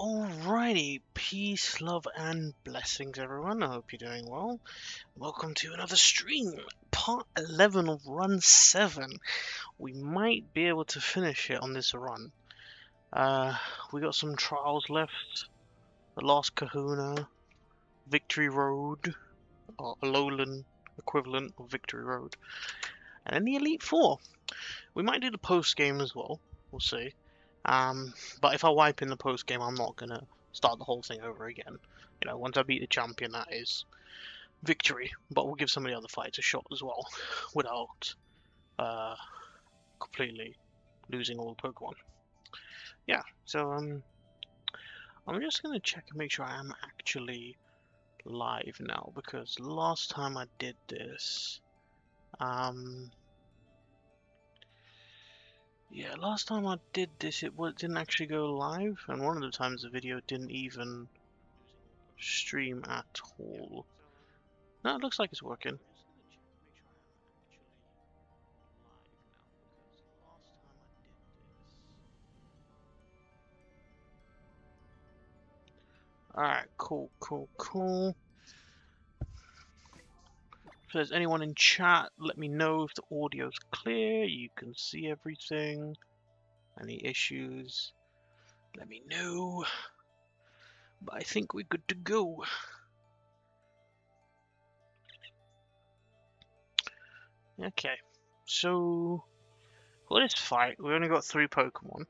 Alrighty, peace, love, and blessings, everyone. I hope you're doing well. Welcome to another stream, part 11 of run 7. We might be able to finish it on this run. We got some trials left. The last Kahuna, Victory Road, or Alolan equivalent of Victory Road, and then the Elite Four. We might do the post game as well. We'll see. But if I wipe in the post game, I'm not gonna start the whole thing over again. You know, once I beat the champion, that is victory. But we'll give some of the other fights a shot as well, without completely losing all the Pokemon. Yeah, so I'm just gonna check and make sure I am actually live now, because last time I did this, yeah, last time I did this, it didn't actually go live, and one of the times the video didn't even stream at all. No, it looks like it's working. Alright, cool. If there's anyone in chat, let me know if the audio's clear, you can see everything. Any issues, let me know. But I think we're good to go. Okay, so for this fight, we only got 3 Pokemon.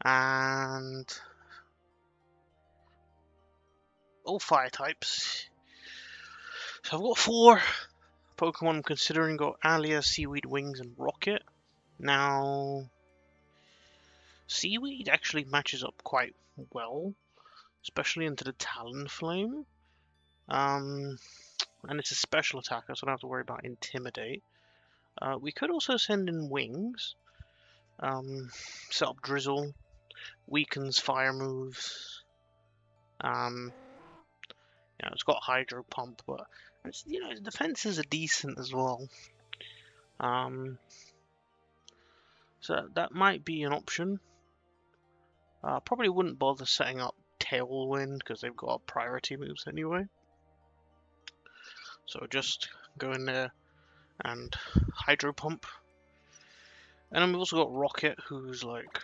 And all fire types. So I've got 4 Pokemon I'm considering. Got Alia, Seaweed, Wings, and Rocket. Now, Seaweed actually matches up quite well, especially into the Talonflame. And it's a special attacker, so I don't have to worry about Intimidate. We could also send in Wings. Set up Drizzle, weakens fire moves. It's got Hydro Pump, but its defenses are decent as well. So that might be an option. Probably wouldn't bother setting up Tailwind because they've got priority moves anyway. So just go in there and Hydro Pump. And then we've also got Rocket, who's like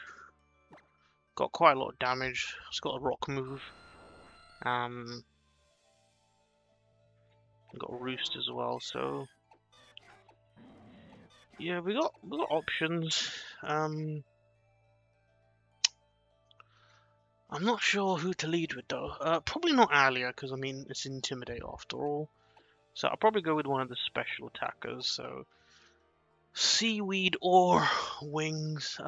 got quite a lot of damage. It's got a rock move. We've got Roost as well, so yeah, we got options. I'm not sure who to lead with though. Probably not Alia, because I mean it's Intimidate after all. So I'll probably go with one of the special attackers. So Seaweed or Wings.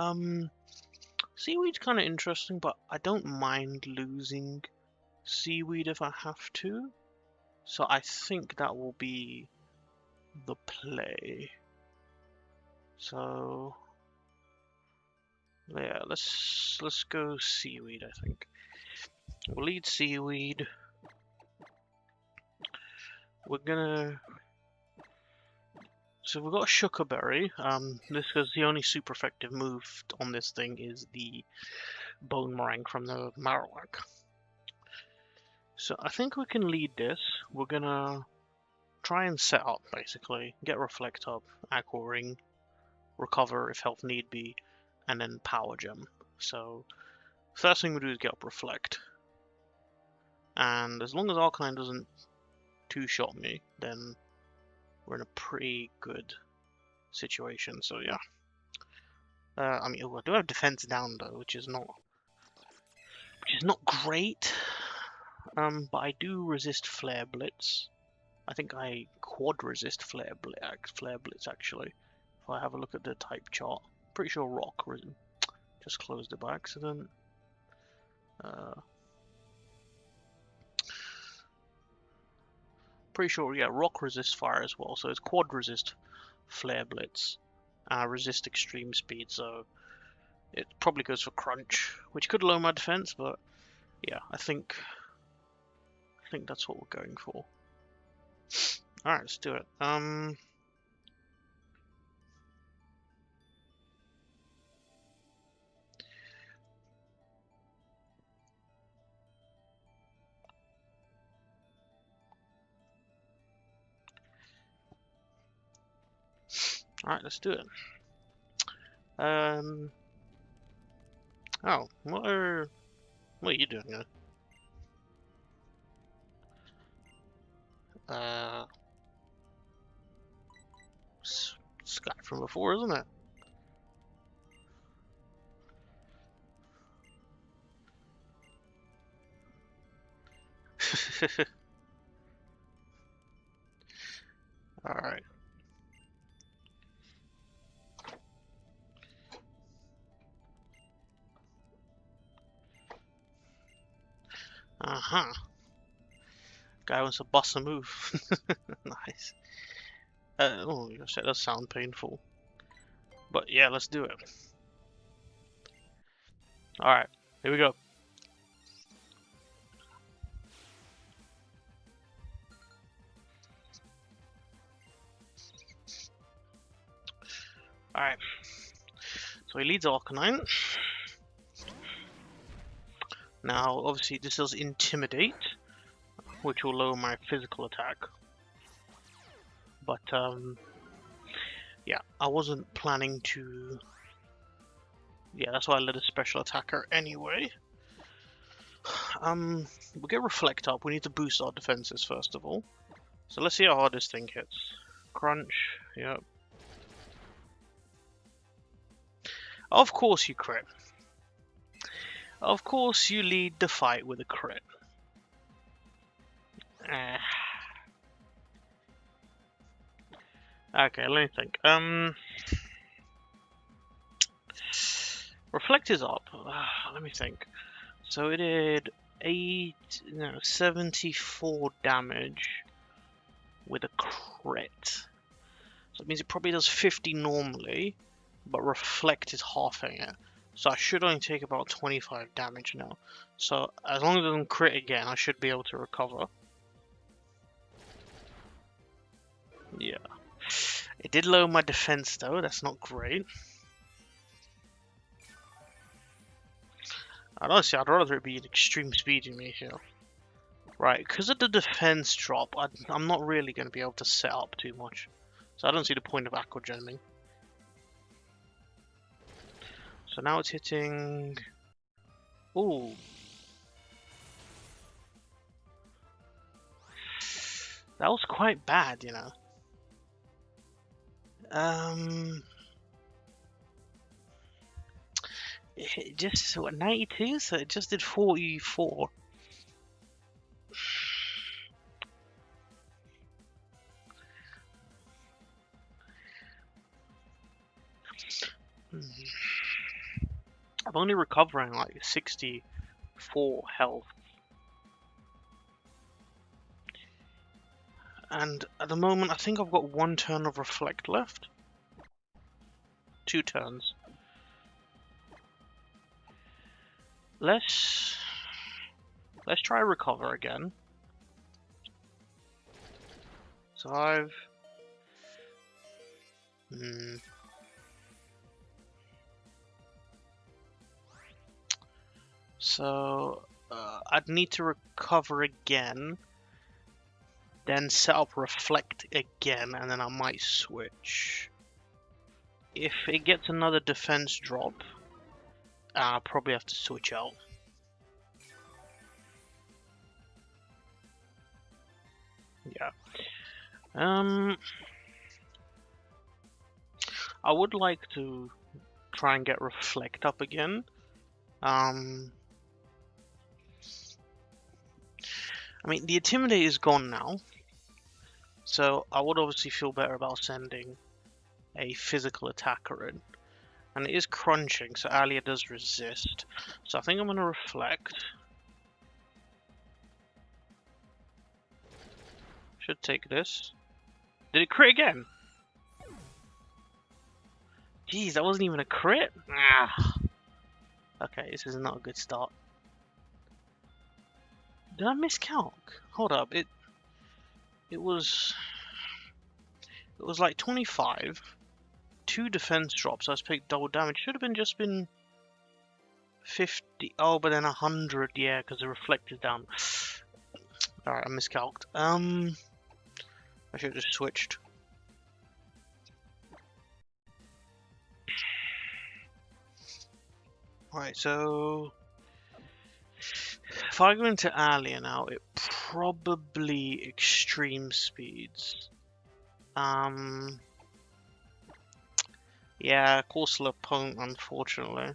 Seaweed's kind of interesting, but I don't mind losing Seaweed if I have to. So I think that will be the play. So yeah, let's go Seaweed, I think. We'll lead Seaweed. We're gonna... So we've got a Sugar Berry. This is the only super effective move on this thing is the Bone Meringue from the Marowak. So I think we can lead this. We're gonna try and set up, basically. Get Reflect up, Aqua Ring, recover if health need be, and then Power Gem. So first thing we do is get up Reflect. And as long as Arcanine doesn't two-shot me, then we're in a pretty good situation. So yeah. I mean, I do have defense down though, which is not great. But I do resist Flare Blitz. I think I quad resist Flare Blitz actually. If I have a look at the type chart, pretty sure Rock just closed it by accident. Pretty sure, yeah, Rock resists fire as well, so it's quad resist Flare Blitz, resist extreme speed, so it probably goes for Crunch, which could lower my defense, but yeah, I think that's what we're going for. Alright, let's do it. Alright, let's do it. Oh, what are you doing there? Sky from before, isn't it? Alright. Uh-huh. Guy wants to bust a move. Nice. Oh, gosh, that does sound painful. But yeah, let's do it. Alright, here we go. Alright. So he leads Arcanine. Now, obviously, this does Intimidate, which will lower my physical attack. But, yeah, I wasn't planning to... Yeah, that's why I led a special attacker anyway. We'll get Reflect up. We need to boost our defenses first of all. So let's see how hard this thing hits. Crunch, yep. Of course you crit. Of course you lead the fight with a crit. Okay, let me think. Reflect is up. Let me think. So it did 74 damage with a crit. So it means it probably does 50 normally, but Reflect is halving it. So I should only take about 25 damage now. So as long as it doesn't crit again, I should be able to recover. Yeah. It did lower my defense though, that's not great. Honestly, I'd rather it be an extreme speeding me here. Right, because of the defense drop, I'm not really going to be able to set up too much. So I don't see the point of Aqua Gemming. So now it's hitting... Ooh. That was quite bad, you know. It just, what, 92? So it just did 44. I'm only recovering like 64 health. And at the moment, I think I've got 1 turn of Reflect left. 2 turns. Let's try recover again. Survive. So I'd need to recover again, then set up Reflect again, and then I might switch. If it gets another defense drop, I'll probably have to switch out. Yeah. I would like to try and get Reflect up again. I mean, the Intimidate is gone now, so I would obviously feel better about sending a physical attacker in. And it is crunching, so Alia does resist. So I think I'm going to Reflect. Should take this. Did it crit again? Jeez, that wasn't even a crit? Ah. Okay, this is not a good start. Did I miscalc? Hold up, it was like 25, 2 defense drops. I was picked double damage. Should have just been 50. Oh, but then 100. Yeah, because the Reflect is down. All right, I miscalced. I should have just switched. Right, so if I go into Alia now, it probably extreme speeds. Yeah, Corsola Punk, unfortunately.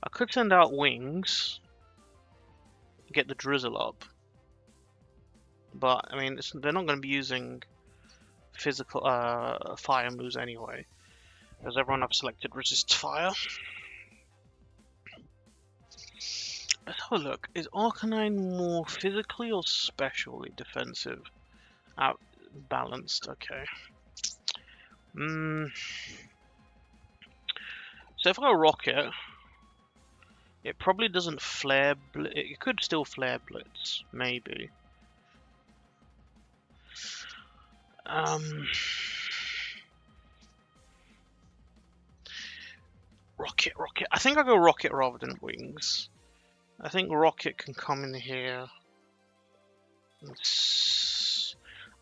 I could send out Wings, get the Drizzle up, but I mean, they're not going to be using physical fire moves anyway, as everyone I've selected resists fire. Let's have a look. Is Arcanine more physically or specially defensive? Balanced, okay. So if I Rocket, it probably doesn't flare. It could still flare Blitz, maybe. Rocket. I think I'll go Rocket rather than Wings. I think Rocket can come in here.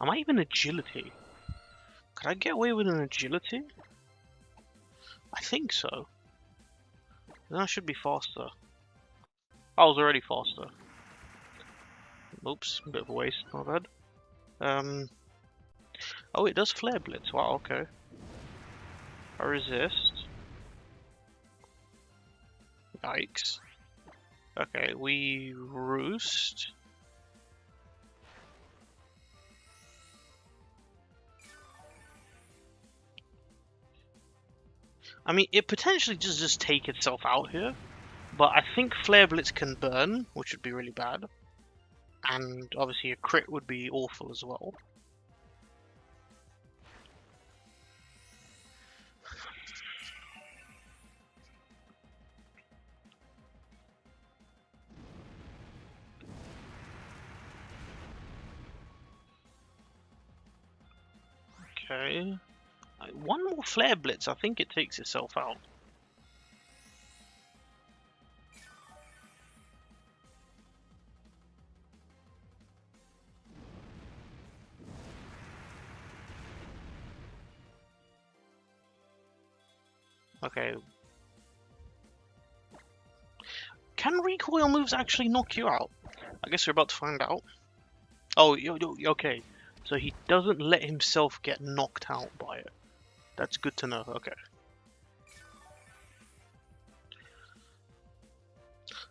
I might even Agility. Could I get away with an Agility? I think so. Then I should be faster. I was already faster. Oops, a bit of a waste, not bad. Oh, it does Flare Blitz. Wow, okay. I resist. Yikes. Okay, we Roost. I mean, it potentially just take itself out here, but I think Flare Blitz can burn, which would be really bad. And obviously a crit would be awful as well. Okay. One more Flare Blitz, I think it takes itself out. Okay. Can recoil moves actually knock you out? I guess we're about to find out. Oh, okay. So he doesn't let himself get knocked out by it. That's good to know. Okay.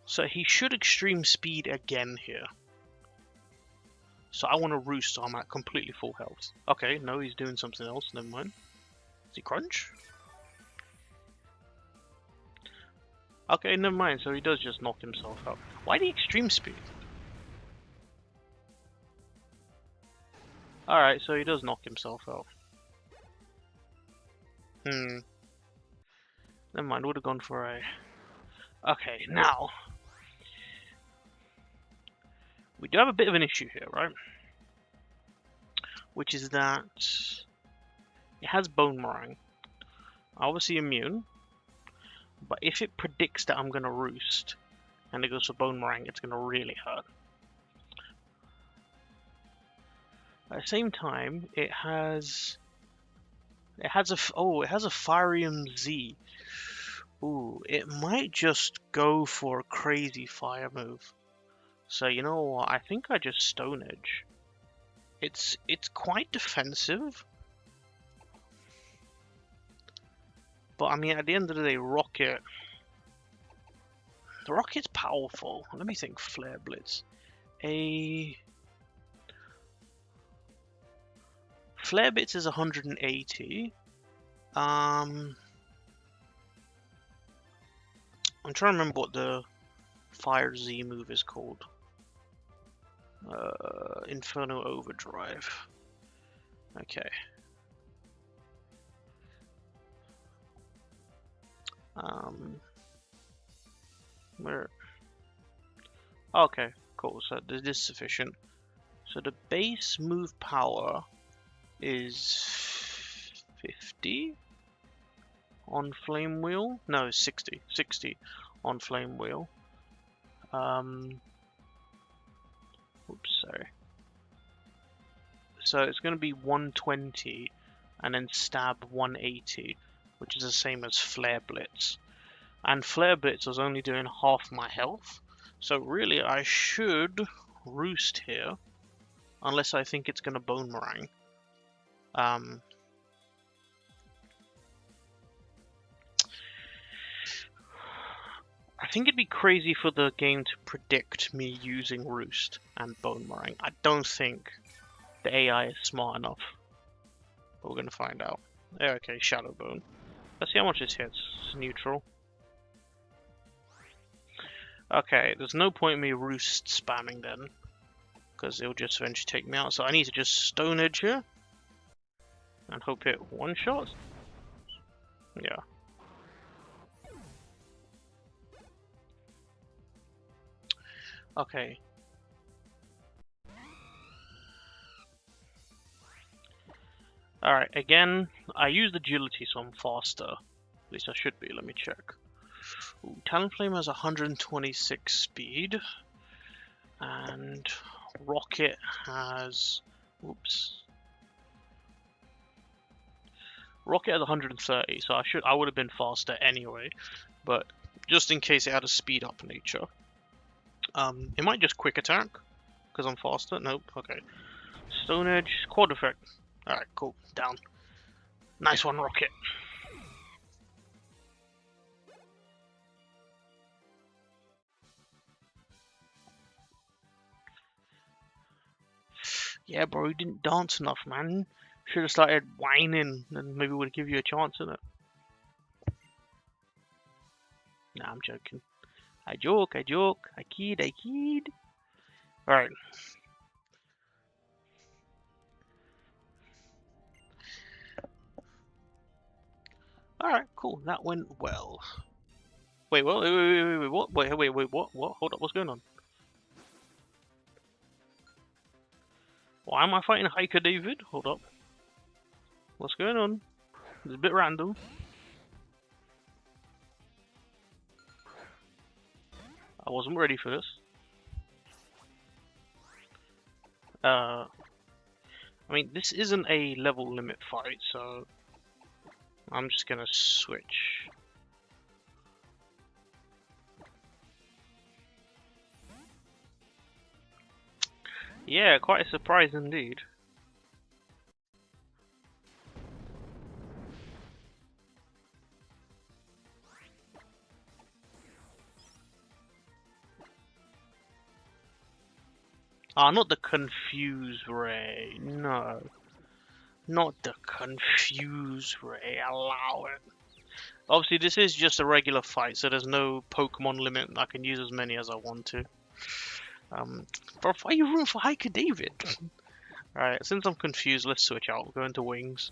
So he should extreme speed again here. So I want to Roost, so I'm at completely full health. Okay, no, he's doing something else. Never mind. Is he Crunch? Okay, never mind. So he does just knock himself out. Why the extreme speed? Alright, so he does knock himself out. Never mind, would have gone for a... Okay, now... We do have a bit of an issue here, right? Which is that... It has Bone Meringue. Obviously immune. But if it predicts that I'm going to Roost, and it goes for Bone Meringue, it's going to really hurt. At the same time, it has a Firium Z. Ooh, it might just go for a crazy fire move. So you know what? I think I just Stone Edge. It's quite defensive, but I mean at the end of the day, Rocket. The Rocket's powerful. Let me think. Flare Blitz. Flare Blitz is 180. I'm trying to remember what the Fire Z move is called. Inferno Overdrive. Okay. Where? Okay, cool. So this is sufficient. So the base move power is 50 on Flame Wheel. No, 60. 60 on Flame Wheel. Oops, sorry. So it's going to be 120 and then stab 180. which is the same as Flare Blitz. And Flare Blitz was only doing half my health, so really I should Roost here, unless I think it's going to Bone Meringue. I think it'd be crazy for the game to predict me using Roost and Bone Meringue. I don't think the AI is smart enough. But we're going to find out. Yeah, okay, Shadow Bone. Let's see how much this hits. It's neutral. Okay, there's no point in me Roost spamming then, because it'll just eventually take me out. So I need to just Stone Edge here and hope it one-shot. Yeah. Okay. Alright, again, I used agility, so I'm faster. At least I should be, let me check. Ooh, Talonflame has 126 speed. And Rocket has... Oops. Rocket has 130, so I would have been faster anyway. But just in case it had a speed up nature. It might just quick attack, because I'm faster. Nope, okay. Stone Edge, Quad Effect. Alright, cool. Down. Nice one, Rocket. Yeah, bro, you didn't dance enough, man. Should have started whining, and maybe would give you a chance in it. Nah, I'm joking. I joke, I kid, I kid. Alright. Alright, cool. That went well. Wait, what? Wait, what? Wait, what? What? Hold up, what's going on? Why am I fighting Hiker David? Hold up. What's going on? It's a bit random. I wasn't ready for this. I mean, this isn't a level limit fight, so I'm just gonna switch. Yeah, quite a surprise indeed. Ah, not the Confuse Ray. No. Not the Confuse Ray. Allow it. Obviously, this is just a regular fight, so there's no Pokemon limit. I can use as many as I want to. Bro, why are you rooting for Hiker David? Alright, since I'm confused, let's switch out. We'll go into Wings.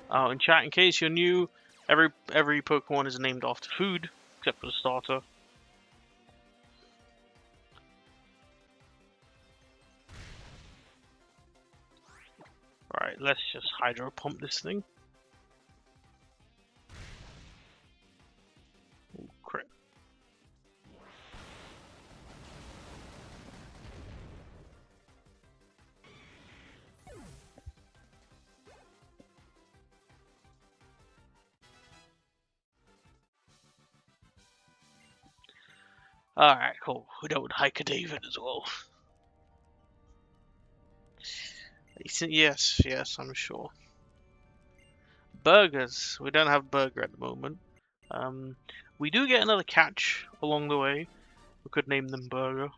Oh, in chat, in case you're new, every Pokemon is named after food, except for the starter. Alright, let's just Hydro Pump this thing. Ooh, crit. Alright, cool. We dealt with Hiker David as well. Yes, yes, I'm sure. Burgers. We don't have burger at the moment. We do get another catch along the way. We could name them Burger.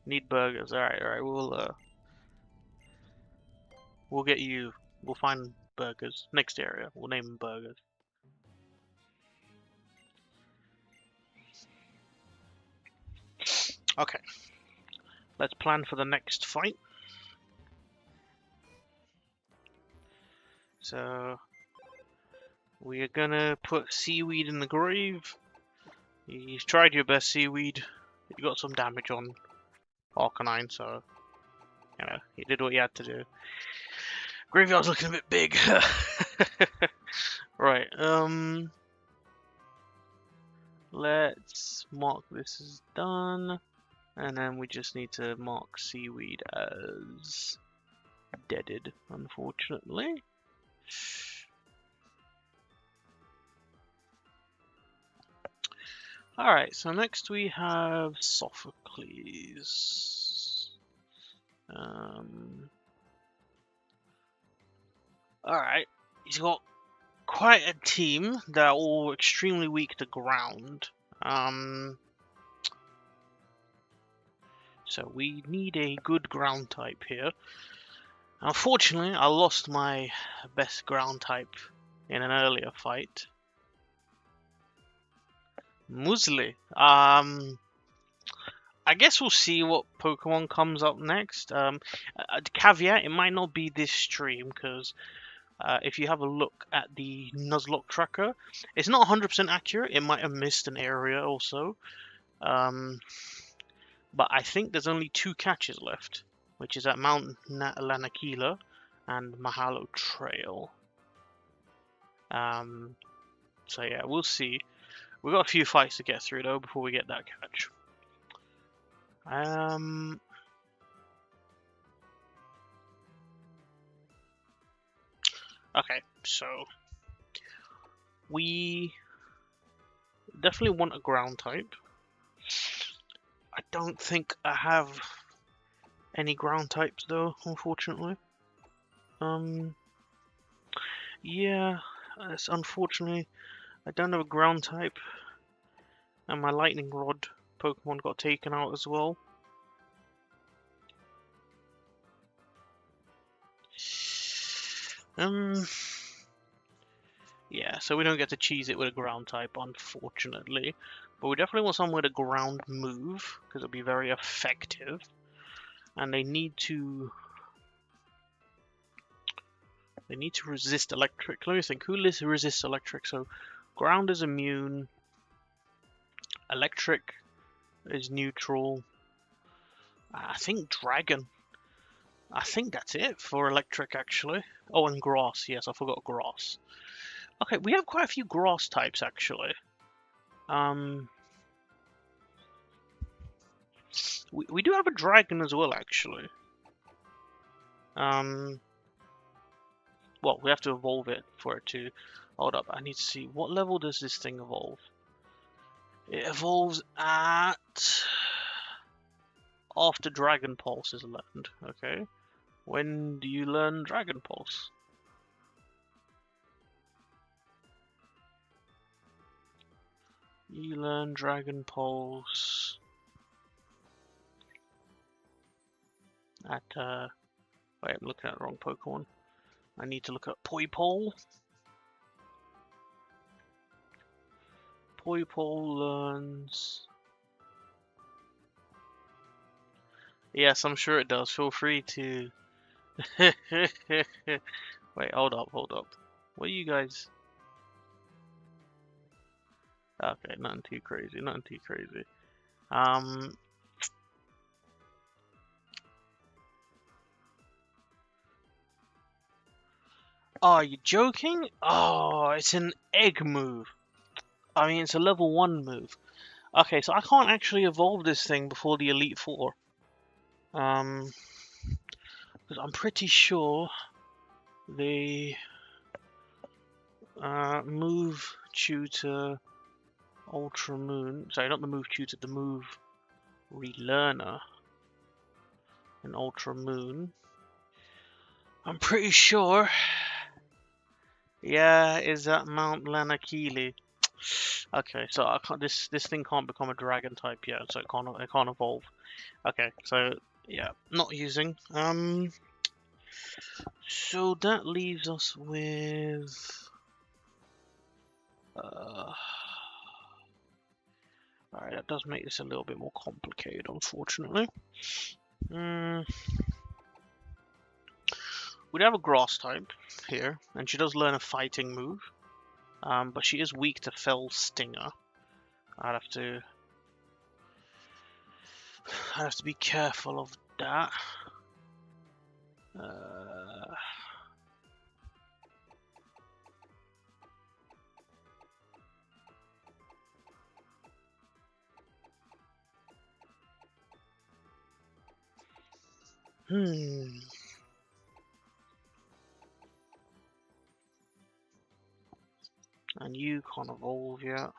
Need burgers. Alright, alright. We'll get you. We'll find burgers. Next area. We'll name them Burgers. Okay. Let's plan for the next fight. So we are gonna put Seaweed in the grave. You tried your best, Seaweed. You got some damage on Arcanine, so you know you did what you had to do. Graveyard's looking a bit big. Right. Let's mark this as done. And then we just need to mark seaweed as deaded, unfortunately. Alright, so next we have Sophocles. Alright, he's got quite a team that are all extremely weak to ground. So we need a good ground type here. Unfortunately, I lost my best ground type in an earlier fight. Muesli. I guess we'll see what Pokemon comes up next. Caveat, it might not be this stream, because if you have a look at the Nuzlocke Tracker, it's not 100% accurate. It might have missed an area also. But I think there's only 2 catches left, which is at Mount Lanakila and Mahalo Trail. So yeah, we'll see. We've got a few fights to get through though before we get that catch. Okay, so we definitely want a ground type. I don't think I have any ground types though, unfortunately. Yeah, unfortunately I don't have a ground type, and my lightning rod Pokemon got taken out as well. Yeah, so we don't get to cheese it with a ground type, unfortunately. But we definitely want someone with a ground move, because it'll be very effective. And they need to resist electric. Let me think, who resists electric? So ground is immune, electric is neutral. I think dragon. I think that's it for electric, actually. Oh, and grass. Yes, I forgot grass. Okay, we have quite a few grass types, actually. We do have a dragon as well, actually. Well, we have to evolve it for it to... Hold up, I need to see. What level does this thing evolve? It evolves at... after Dragon Pulse is learned, okay? When do you learn Dragon Pulse? You learn Dragon Pulse at, wait, I'm looking at the wrong Pokemon. I need to look at Poipole. Poipole learns... Yes, I'm sure it does. Feel free to... Wait, hold up. What are you guys... Okay, nothing too crazy. Oh, are you joking? Oh, it's an egg move. I mean, it's a level 1 move. Okay, so I can't actually evolve this thing before the Elite Four. Because I'm pretty sure the move tutor Ultra Moon... Sorry, not the move tutor, the move relearner in Ultra Moon. I'm pretty sure... Yeah, is that Mount Lanakili? Okay, so I can't. This thing can't become a dragon type yet, so it can't evolve. Okay, so yeah, not using. So that leaves us with. Alright, that does make this a little bit more complicated, unfortunately. We'd have a grass type here, and she does learn a fighting move. But she is weak to Fell Stinger. I'd have to be careful of that. Hmm. And you can't evolve yet.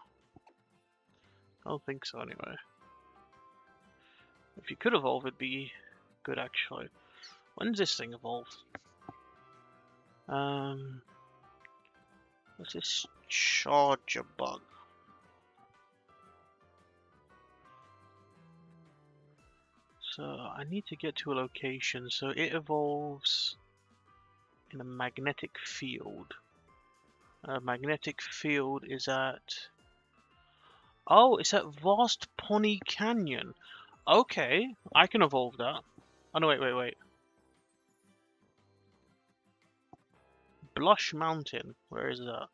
I don't think so anyway. If you could evolve, it'd be good actually. When's this thing evolve? What's this charger bug? So I need to get to a location. So it evolves in a magnetic field. Magnetic field is at... Oh, it's at Vast Pony Canyon. Okay, I can evolve that. Oh no, wait. Blush Mountain. Where is that?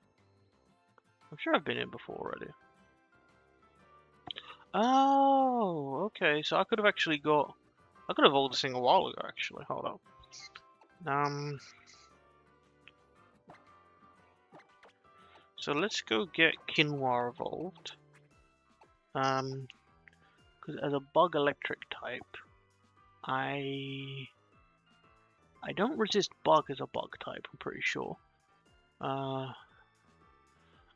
I'm sure I've been in before already. Oh, okay. So I could have actually got... I could have evolved this thing a while ago, actually. Hold up. So let's go get Quinoa evolved. Because as a bug electric type, I don't resist bug as a bug type, I'm pretty sure. And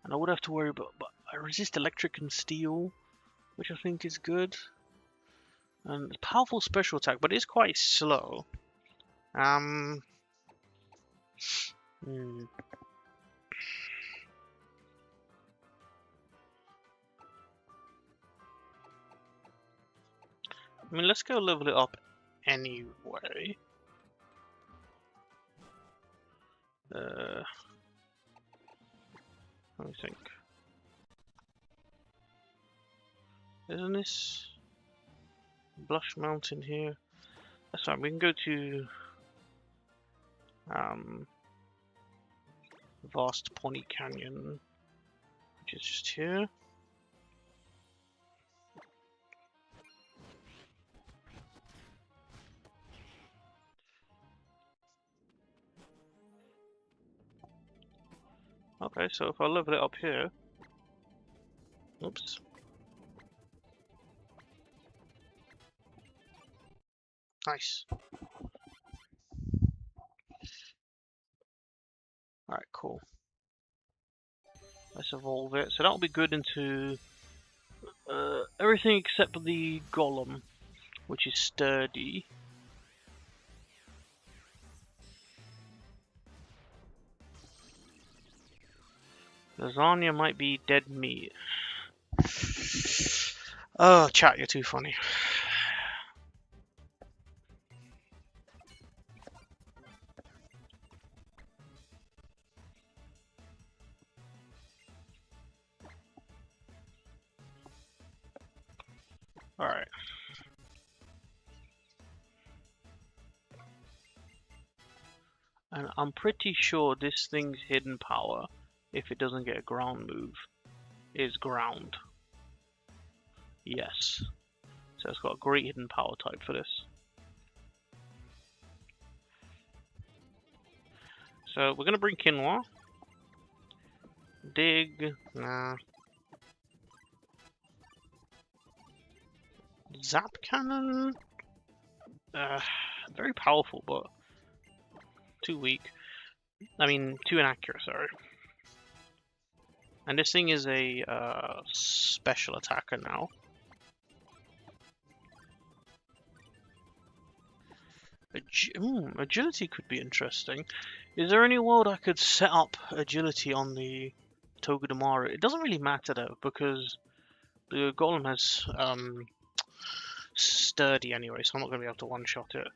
I would have to worry about, but I resist electric and steel, which I think is good. And it's powerful special attack, but it's quite slow. Hmm. I mean, let's go level it up anyway. Let me think. Isn't this Blush Mountain here? That's fine. We can go to Vast Pony Canyon, which is just here. Okay, so if I level it up here, oops. Nice. Alright, cool. Let's evolve it. So that'll be good into everything except the Golem, which is sturdy. Lasagna might be dead meat. Oh, chat, you're too funny. Alright. And I'm pretty sure this thing's hidden power, if it doesn't get a ground move, is ground. Yes. So it's got a great hidden power type for this. So we're gonna bring Quinoa. Dig, nah. Zap Cannon? Very powerful, but too weak. I mean, too inaccurate, sorry. And this thing is a special attacker now. Agility could be interesting. Is there any world I could set up agility on the Togedemaru? It doesn't really matter though, because the Golem has sturdy anyway, so I'm not going to be able to one-shot it.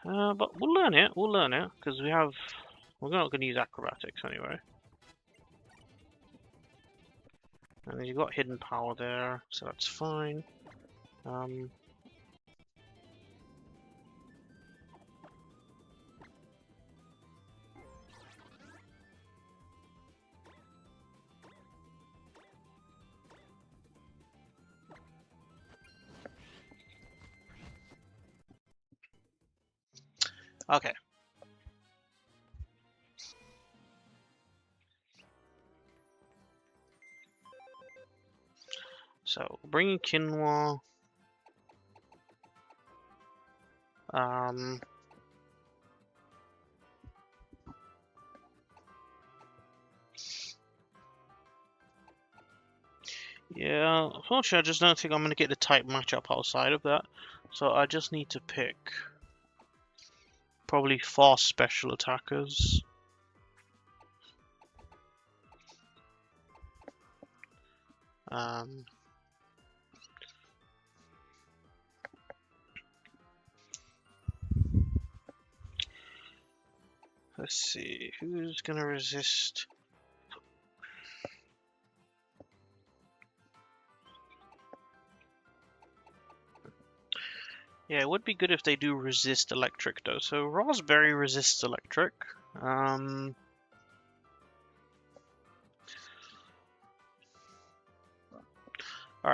But we'll learn it, because we're not going to use acrobatics anyway. And then you've got hidden power there, so that's fine. Okay. So, bringing Quinoa. Um, yeah, unfortunately, I just don't think I'm going to get the type matchup outside of that. So I just need to pick probably fast special attackers. Let's see, who's going to resist? Yeah, it would be good if they do resist electric though. So Raspberry resists electric. Alright,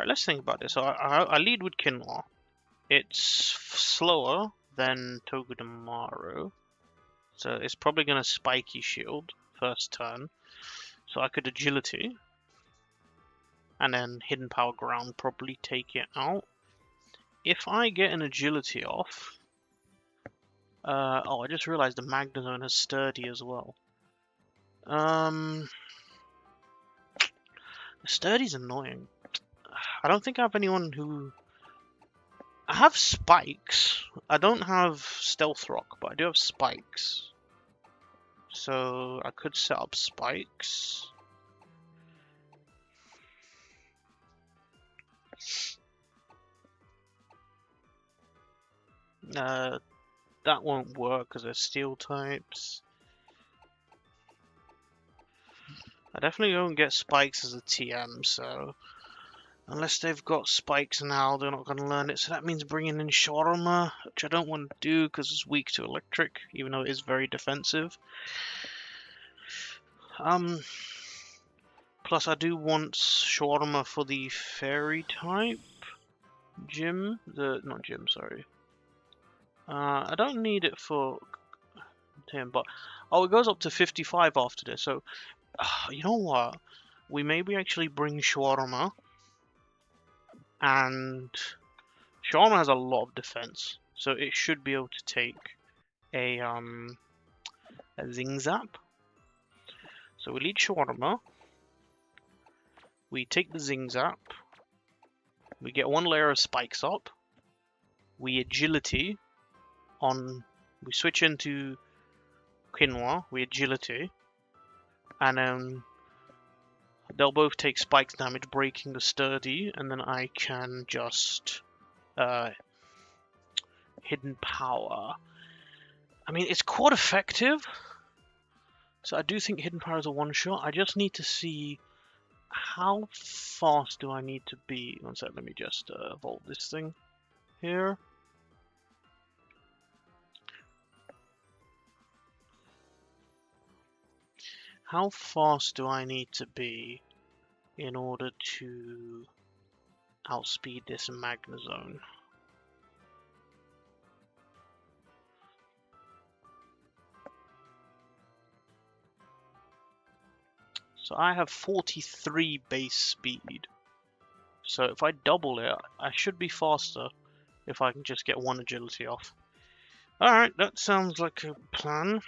let's think about this. So I lead with Kinlaw. It's slower than Togedemaru. So it's probably going to Spiky Shield first turn. So I could Agility. And then Hidden Power Ground probably take it out. If I get an Agility off... oh, I just realized the Magnezone has Sturdy as well. Sturdy's annoying. I don't think I have anyone who... I have Spikes. I don't have Stealth Rock, but I do have Spikes. So I could set up Spikes. That won't work because they're Steel types. I definitely don't get Spikes as a TM, so... Unless they've got Spikes now, they're not going to learn it. So that means bringing in Shawarma, which I don't want to do because it's weak to electric, even though it is very defensive. Plus, I do want Shawarma for the Fairy type. Not Gym, sorry. I don't need it for him, but... Oh, it goes up to 55 after this, so... you know what? We maybe actually bring Shawarma. And Shawarma has a lot of defense, so it should be able to take a Zing Zap. So we lead Shawarma. We take the Zing Zap. We get one layer of Spikes up. We Agility on. We switch into Quinoa. We Agility, and then they'll both take Spikes damage, breaking the Sturdy, and then I can just Hidden Power. I mean, it's quite effective. So I do think Hidden Power is a one-shot. I just need to see how fast do I need to be. One sec, let me just evolve this thing here. How fast do I need to be in order to outspeed this Magnezone? So I have 43 base speed. So if I double it, I should be faster if I can just get one agility off. Alright, that sounds like a plan.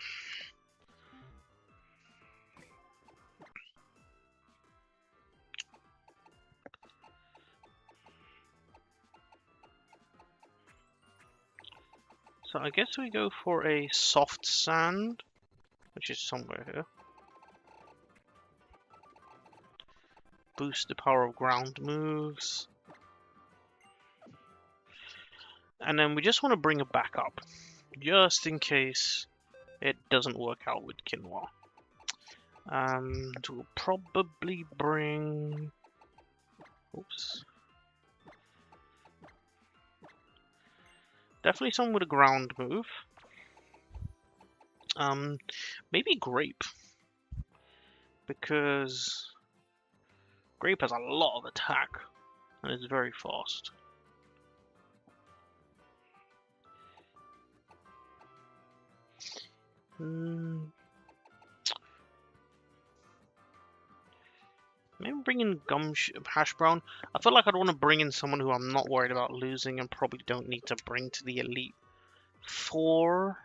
So I guess we go for a soft sand, which is somewhere here. Boost the power of ground moves. And then we just want to bring it back up, just in case it doesn't work out with Quinoa. We'll probably bring... Oops. Definitely someone with a ground move. Maybe Grape. Because Grape has a lot of attack and is very fast. Maybe bring in Hash Brown. I feel like I'd want to bring in someone who I'm not worried about losing and probably don't need to bring to the elite 4,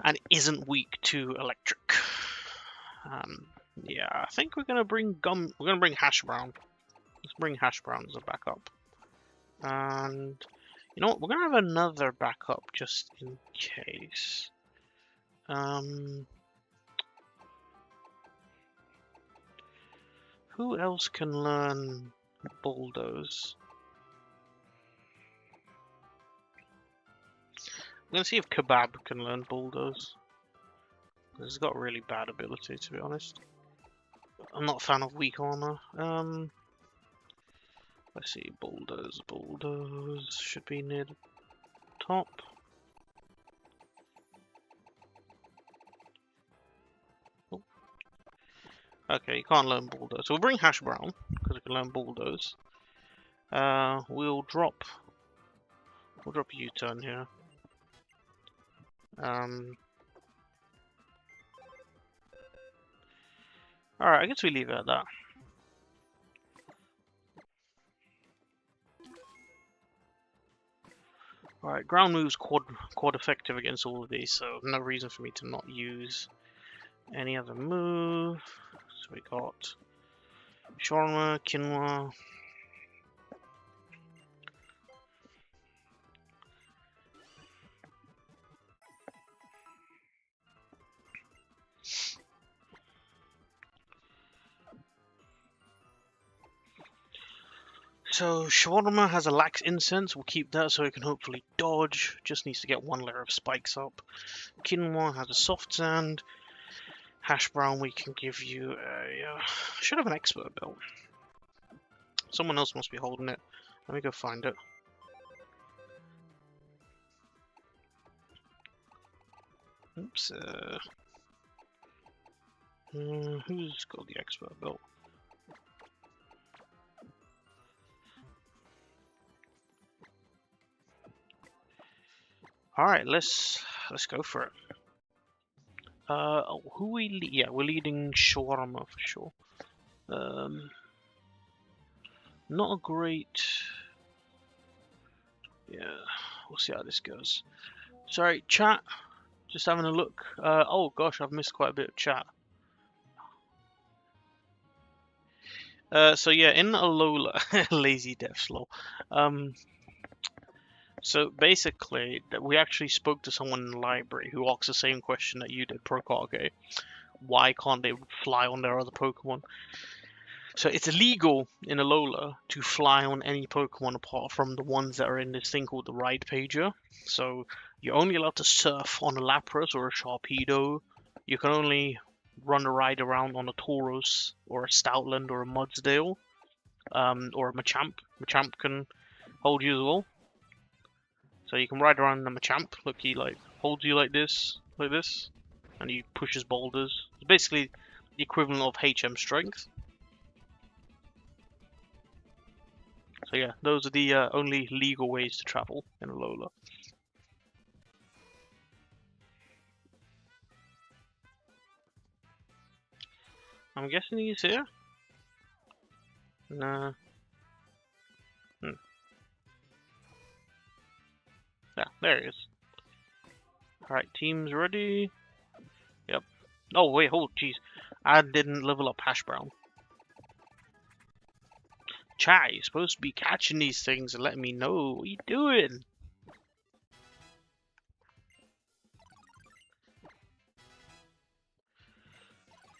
and isn't weak to electric. Yeah, I think we're gonna bring hash brown. Let's bring hash brown as a backup. And you know what? We're gonna have another backup just in case. Who else can learn bulldoze? I'm gonna see if Kebab can learn bulldoze. He's got really bad ability, to be honest. I'm not a fan of weak armor. Let's see, bulldoze. Bulldoze should be near the top. Oh. Okay, you can't learn bulldoze. So we'll bring hash brown because we can learn bulldoze. We'll drop U-turn here. Alright, I guess we leave it at that. Alright, ground moves quad effective against all of these, so no reason for me to not use any other move. So we got Shawarma, Quinoa. So Shawarma has a lax incense, we'll keep that so it can hopefully dodge, just needs to get 1 layer of spikes up. Quinoa has a soft sand. Hash brown we can give you a... should have an expert belt. Someone else must be holding it. Let me go find it. Oops. Who's got the expert belt? Alright, let's go for it. Who yeah, we're leading Shawarma for sure. Not a great... yeah, we'll see how this goes. Sorry, chat. Just having a look. Oh gosh, I've missed quite a bit of chat. So yeah, in Alola, lazy death slow. So basically, we actually spoke to someone in the library who asked the same question that you did, Prokage. Why can't they fly on their other Pokemon? So it's illegal in Alola to fly on any Pokemon apart from the ones that are in this thing called the Ride Pager. So you're only allowed to surf on a Lapras or a Sharpedo. You can only run a ride around on a Tauros or a Stoutland or a Mudsdale, or a Machamp. Machamp can hold you as well. So you can ride around in a Machamp. Look, he like holds you like this, and he pushes boulders. It's basically the equivalent of HM strength. So yeah, those are the only legal ways to travel in Alola. I'm guessing he's here? Nah. Yeah, there he is. Alright, team's ready. Yep. Oh, wait, hold, jeez. I didn't level up Hash Brown. Chat, you're supposed to be catching these things and letting me know. What are you doing?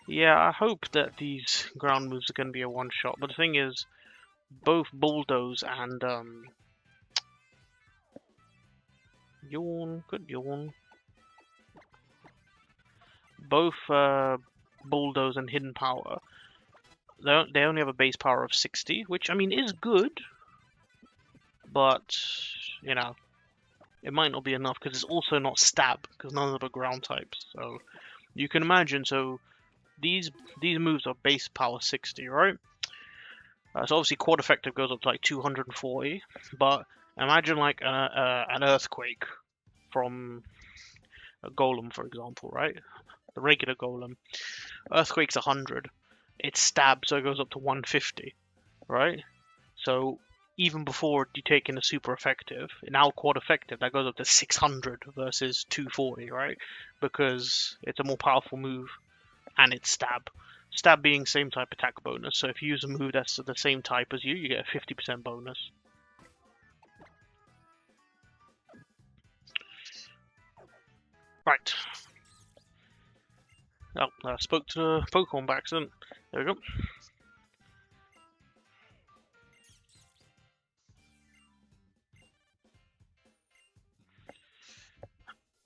Yeah, I hope that these ground moves are going to be a one-shot. But the thing is, both Bulldoze and Yawn, both Bulldoze and Hidden Power, they only have a base power of 60, which, I mean, is good. But, you know, it might not be enough because it's also not Stab, because none of them are ground types. So, you can imagine, so these moves are base power 60, right? So obviously quad effective goes up to like 240, but imagine like an earthquake from a golem, for example, right? The regular golem. Earthquake's 100. It's stab, so it goes up to 150, right? So even before you take in a super effective. Now quad effective, that goes up to 600 versus 240, right? Because it's a more powerful move, and it's stab. Stab being same type attack bonus, so if you use a move that's the same type as you get a 50% bonus. Right. Oh, I spoke to the Pokemon by accident. There we go.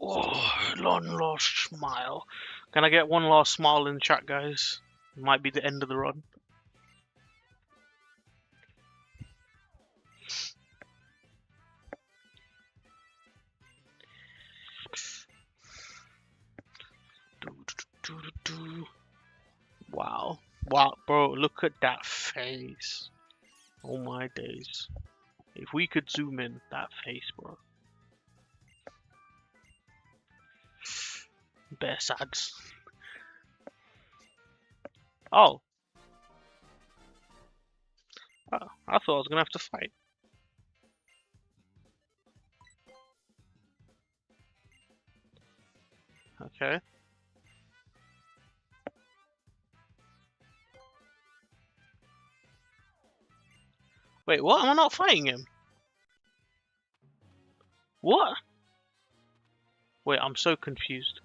Oh, long lost smile. Can I get one last smile in the chat, guys? It might be the end of the run. Wow. Wow, bro, look at that face. Oh my days. If we could zoom in, that face, bro. Best ads. Oh. I thought I was gonna have to fight. Okay. Wait, what? Am I not fighting him? What? Wait, I'm so confused.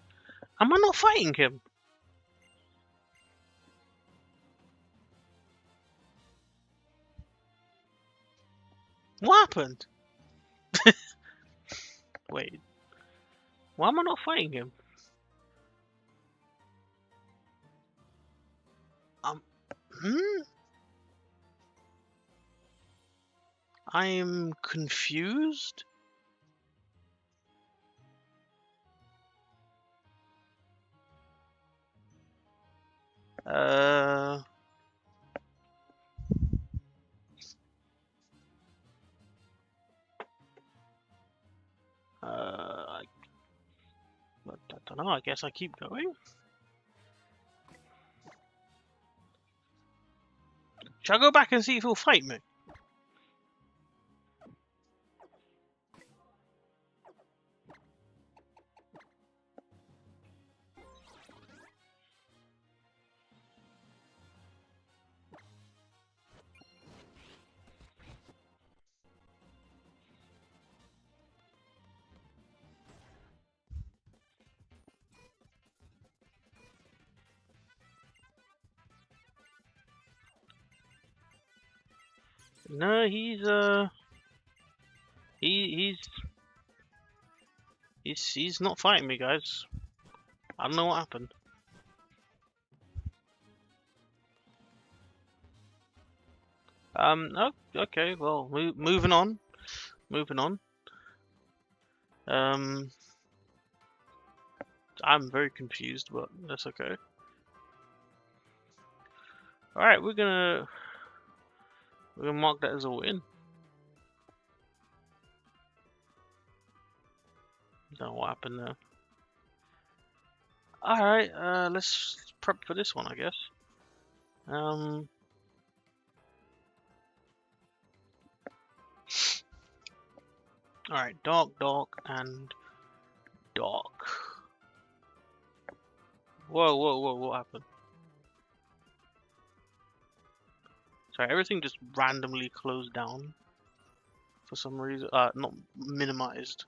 Am I not fighting him? What happened? Wait. Why am I not fighting him? Hmm? I'm confused. Uh... I don't know, I guess I keep going. Shall I go back and see if he'll fight me? No, he's not fighting me, guys. I don't know what happened. Oh, okay, well, moving on. Moving on. I'm very confused, but that's okay. Alright, we're gonna mark that as a win. Don't know what happened there. Alright, let's prep for this one, I guess. Alright, dark, and dark. Whoa, what happened? Sorry, everything just randomly closed down for some reason. Not minimized.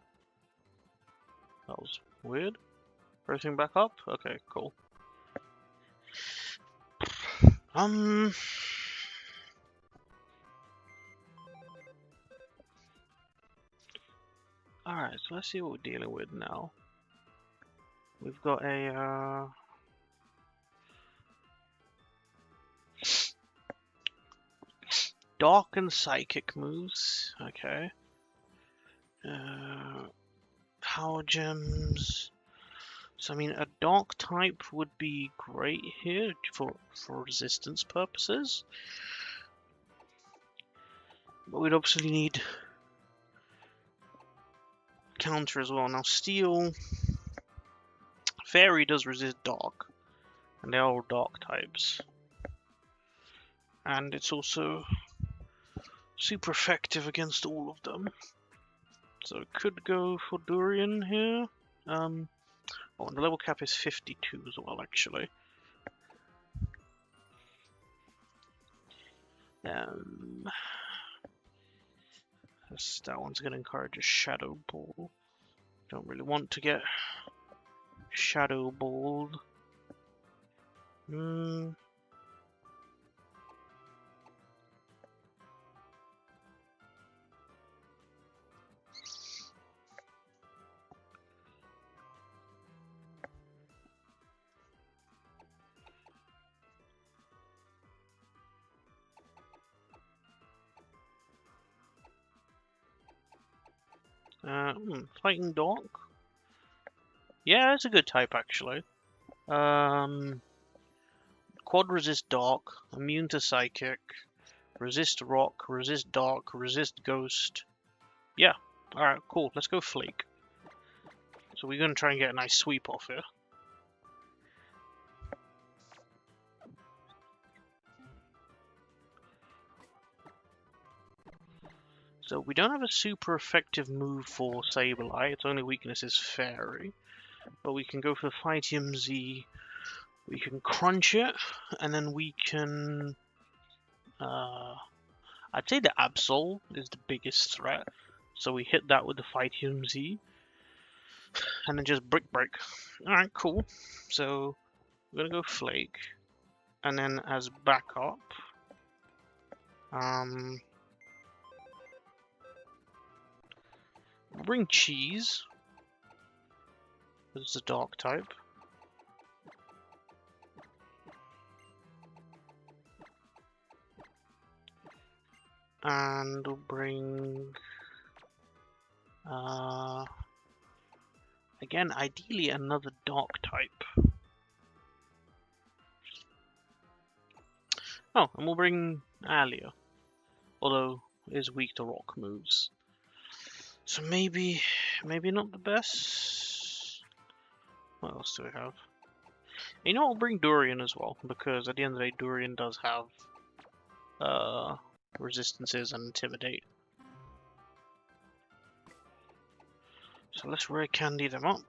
That was weird. Everything back up? Okay, cool. Alright, so let's see what we're dealing with now. We've got a dark and psychic moves. Okay. Power gems. So I mean, a dark type would be great here for resistance purposes. But we'd obviously need counter as well. Now steel, fairy does resist dark, and they're all dark types. And it's also super effective against all of them. So it could go for Durian here. Oh, and the level cap is 52 as well, actually. That one's going to encourage a Shadow Ball. Don't really want to get Shadow Balled. Fighting Dog? Yeah, it's a good type actually. Quad resist Dark, immune to Psychic, resist Rock, resist Dark, resist Ghost. Yeah, alright, cool. Let's go Flake. So we're going to try and get a nice sweep off here. So we don't have a super effective move for Sableye. Its only weakness is Fairy. But we can go for the Fightium Z. We can crunch it, and then we can... I'd say the Absol is the biggest threat. So we hit that with the Fightium Z. And then just Brick Break. Alright, cool. So we're going to go Flake. And then as backup... bring Cheese. It's a Dark type. And we'll bring... again, ideally another Dark type. Oh, and we'll bring Alia. Although it is weak to rock moves. So maybe not the best. What else do we have? You know, I'll bring Durian as well, because at the end of the day, Durian does have resistances and Intimidate. So let's rare candy them up.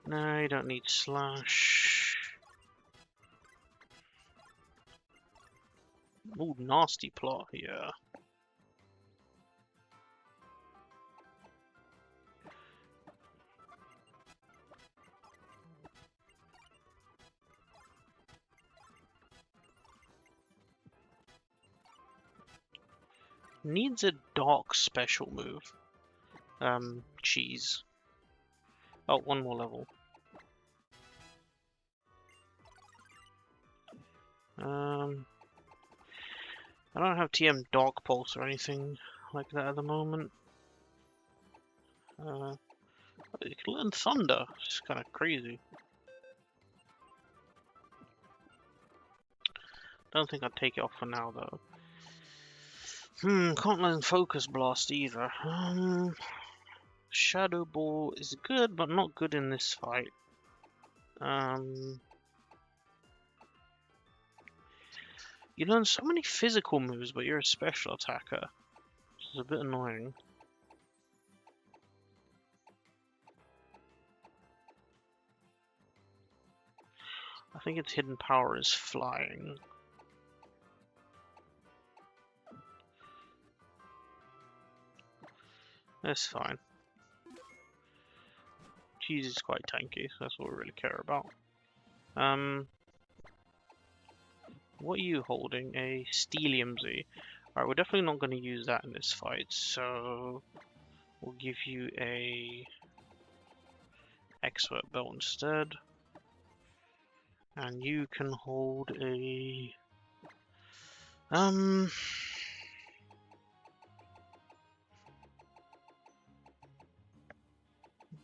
No, you don't need Slash. Ooh, nasty plot, yeah. Needs a Dark special move. Cheese. Oh, one more level. I don't have TM Dark Pulse or anything like that at the moment. You can learn Thunder. It's kind of crazy. Don't think I'd take it off for now though. Can't learn Focus Blast either. Shadow Ball is good, but not good in this fight. You learn so many physical moves, but you're a special attacker. This is a bit annoying. I think its hidden power is flying. That's fine. Cheese is quite tanky, so that's what we really care about. What are you holding? A Steelium Z. Alright, we're definitely not going to use that in this fight, so we'll give you a Expert Belt instead. And you can hold a...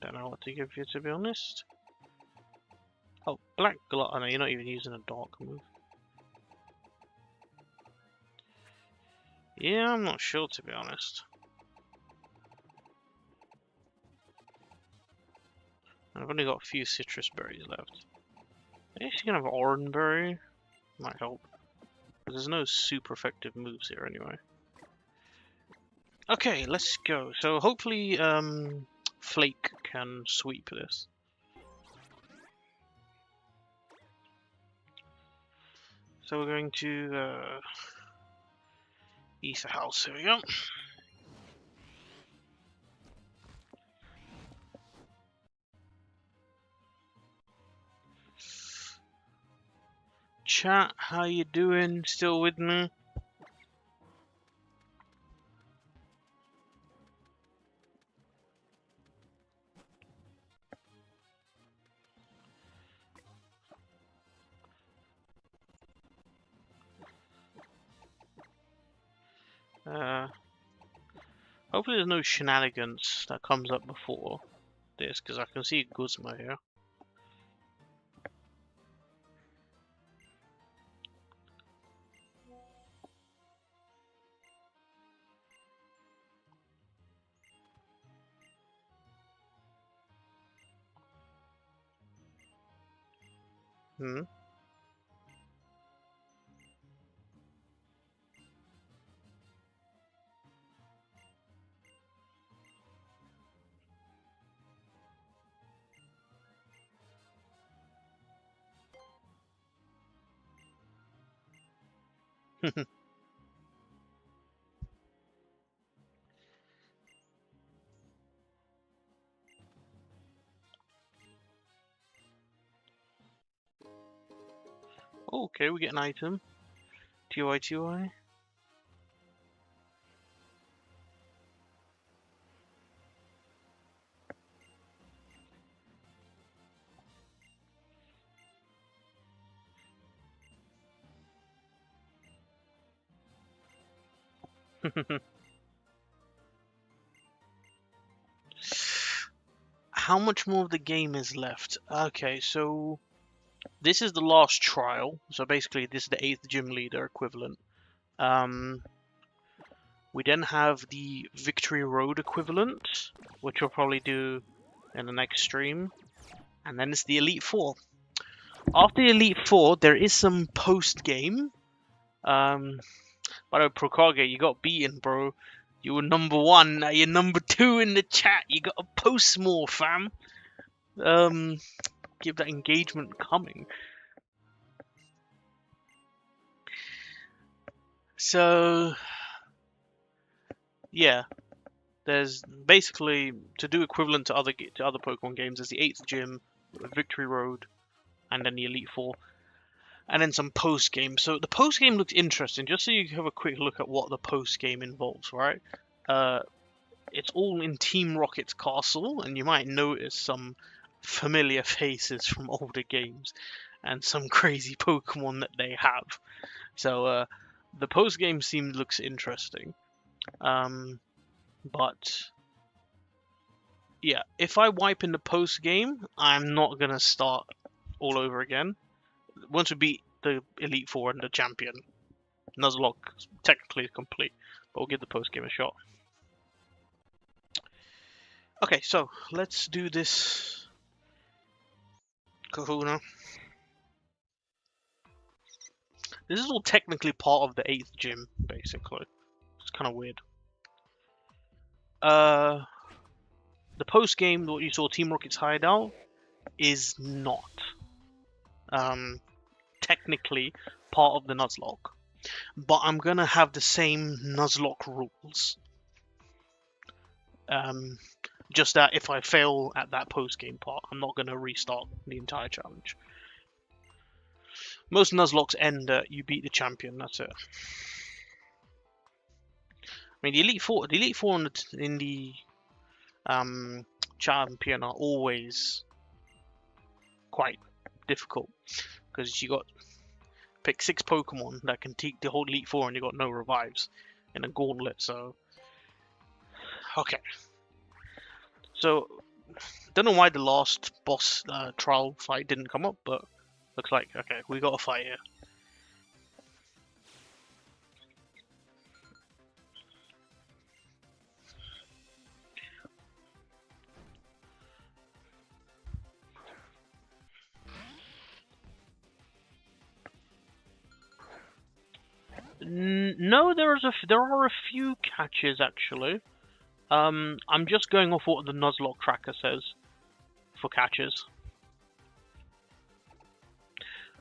don't know what to give you, to be honest. Oh, Black Glove. Oh no, you're not even using a Dark move. Yeah, I'm not sure to be honest. I've only got a few citrus berries left. I actually can have orange berry. Might help. But there's no super effective moves here anyway. Okay, let's go. So hopefully, Flake can sweep this. So we're going to Ether House. Here we go. Chat, how you doing? Still with me? Hopefully there's no shenanigans that comes up before this, because I can see Guzma here. Hmm. Okay, we get an item. TY TY. How much more of the game is left? Okay, so this is the last trial. So basically, this is the 8th gym leader equivalent. We then have the Victory Road equivalent, which we'll probably do in the next stream. And then it's the Elite Four. After the Elite Four, there is some post-game. By the way, Prokage, you got beaten, bro. You were number 1, now you're number 2 in the chat. You got to post more, fam. Keep that engagement coming. So, yeah, there's basically to do equivalent to other Pokemon games. There's the 8th gym, Victory Road, and then the Elite Four, and then some post game. So the post game looks interesting. Just so you have a quick look at what the post game involves, right? It's all in Team Rocket's castle, and you might notice some familiar faces from older games and some crazy Pokemon that they have. So the post game scene looks interesting. But yeah, if I wipe in the post game, I'm not gonna start all over again. Once we beat the Elite Four and the champion, Nuzlocke technically complete, but we'll give the post game a shot. Okay, so let's do this Kahuna. This is all technically part of the 8th gym, basically. It's kind of weird. The post game, what you saw, Team Rocket's hideout, is not technically part of the Nuzlocke. But I'm gonna have the same Nuzlocke rules. Just that if I fail at that post game part, I'm not gonna restart the entire challenge. Most Nuzlockes end at you beat the champion. That's it. I mean, the Elite Four in the champion are always quite difficult because you got pick 6 Pokemon that can take the whole Elite Four, and you got no revives in a gauntlet. So okay. So don't know why the last boss trial fight didn't come up, but looks like okay, we got a fight here. No, there are a few catches actually. I'm just going off what the Nuzlocke Tracker says for catches.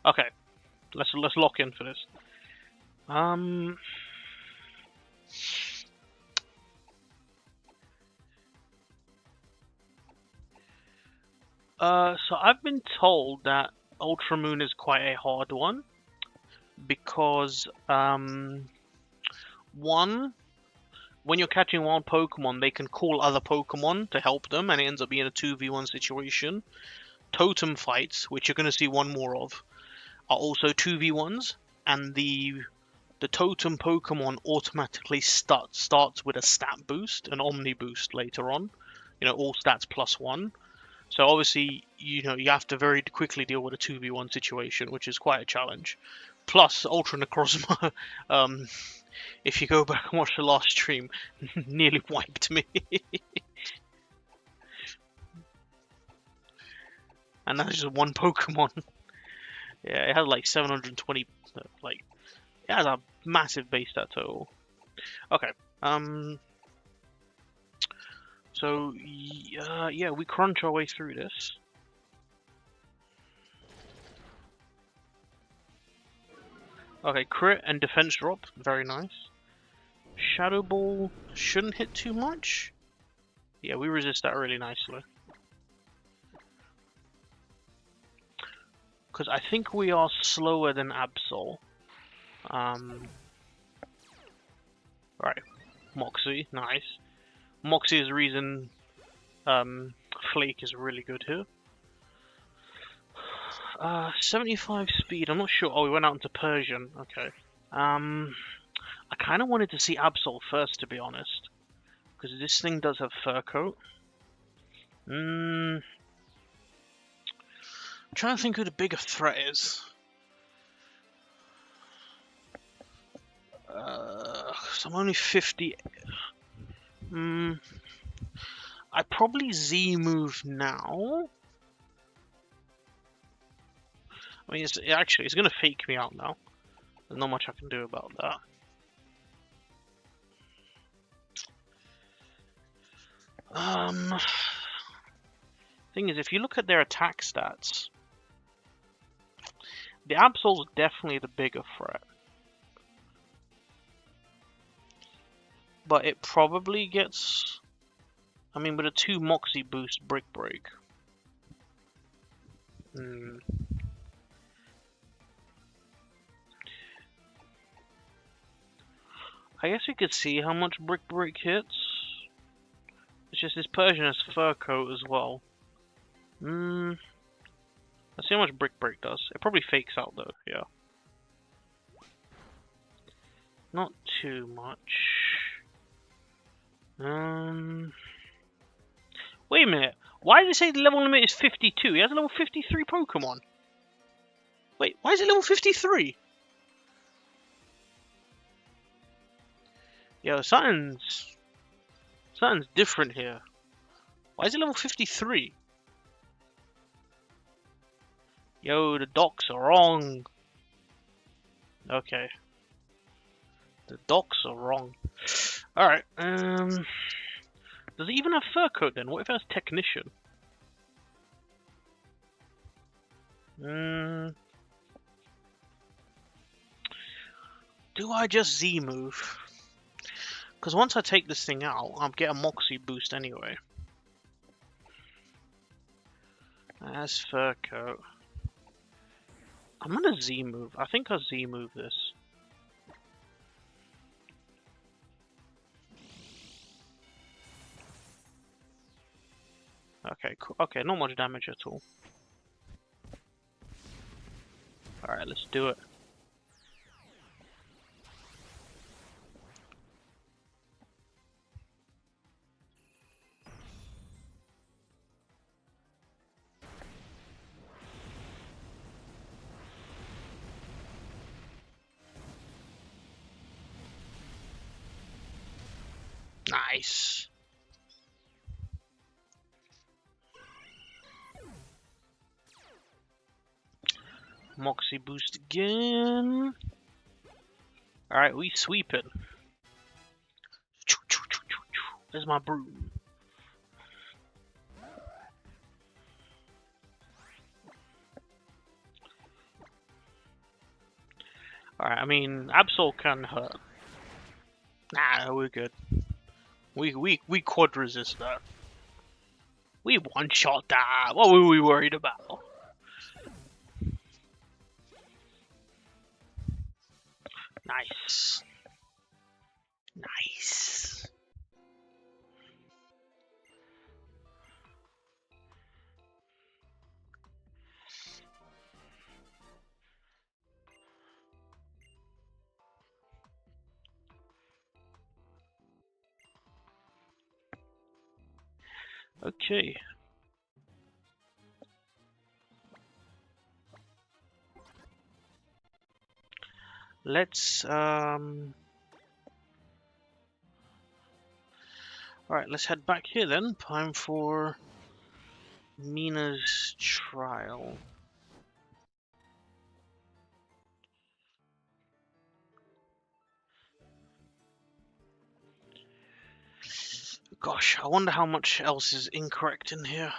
Okay, let's lock in for this. So I've been told that Ultra Moon is quite a hard one because one, when you're catching wild Pokemon, they can call other Pokemon to help them, and it ends up being a 2v1 situation. Totem fights, which you're going to see one more of, are also 2v1s, and the totem Pokemon automatically starts with a stat boost, an Omni boost later on. You know, all stats +1. So obviously, you know, you have to very quickly deal with a 2v1 situation, which is quite a challenge. Plus, Ultra Necrozma, if you go back and watch the last stream, nearly wiped me. And that's just one Pokemon. Yeah, it has like 720, like, it has a massive base stat total. Okay, so, yeah, we crunch our way through this. Okay, crit and defense drop, very nice. Shadow Ball shouldn't hit too much. Yeah, we resist that really nicely. Because I think we are slower than Absol. Right, Moxie, nice. Moxie is the reason Flake is really good here. 75 speed, I'm not sure. Oh, we went out into Persian, okay. I kind of wanted to see Absol first, to be honest. Because this thing does have Fur Coat. I'm trying to think who the bigger threat is. So I'm only 50. I probably Z move now. I mean, it's going to fake me out now. There's not much I can do about that. Thing is, if you look at their attack stats, the Absol's definitely the bigger threat. But it probably gets... I mean, with a 2 Moxie boost, Brick Break. I guess we could see how much Brick Break hits. It's just this Persian has Fur Coat as well. Let's see how much Brick Break does. It probably fakes out though, yeah. Not too much. Wait a minute. Why did it say the level limit is 52? He has a level 53 Pokemon. Wait, why is it level 53? Yo, something's different here. Why is it level 53? Yo, the docs are wrong. Okay. The docs are wrong. Alright, does it even have Fur Coat then? What if it has Technician? Do I just Z move? Because once I take this thing out, I'll get a Moxie boost anyway. That's Fur Coat. I'm gonna Z move. I think I'll Z move this. Okay, cool. Okay, not much damage at all. Alright, let's do it. Nice. Moxie boost again. Alright, we sweep it. There's my broom. Alright, I mean, Absol can hurt. Nah, we're good. We quad resist that. We one-shot that. What were we worried about? Nice. Nice. Okay. Let's Alright, let's head back here then. Time for Mina's trial. Gosh, I wonder how much else is incorrect in here.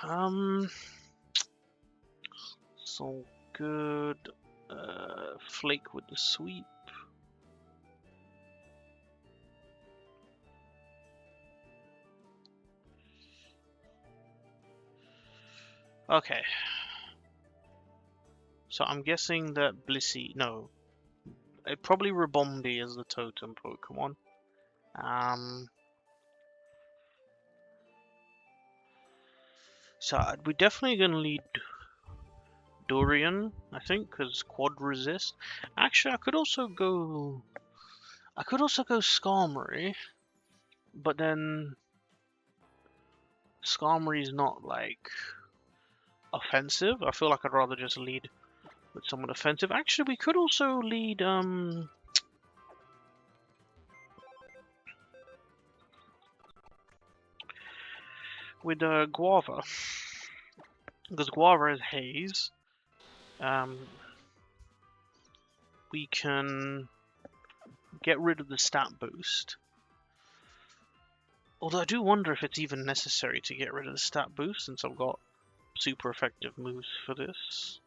So good. Flake with the sweep. Okay. So I'm guessing that Blissey, no, probably Ribombee is the totem Pokemon. So we're definitely gonna lead Durian, I think, because quad resist. Actually, I could also go Skarmory, but then Skarmory is not like offensive. I feel like I'd rather just lead with someone offensive. Actually, we could also lead with Guava, because Guava is Haze. We can get rid of the stat boost. Although I do wonder if it's even necessary to get rid of the stat boost, since I've got super effective moves for this.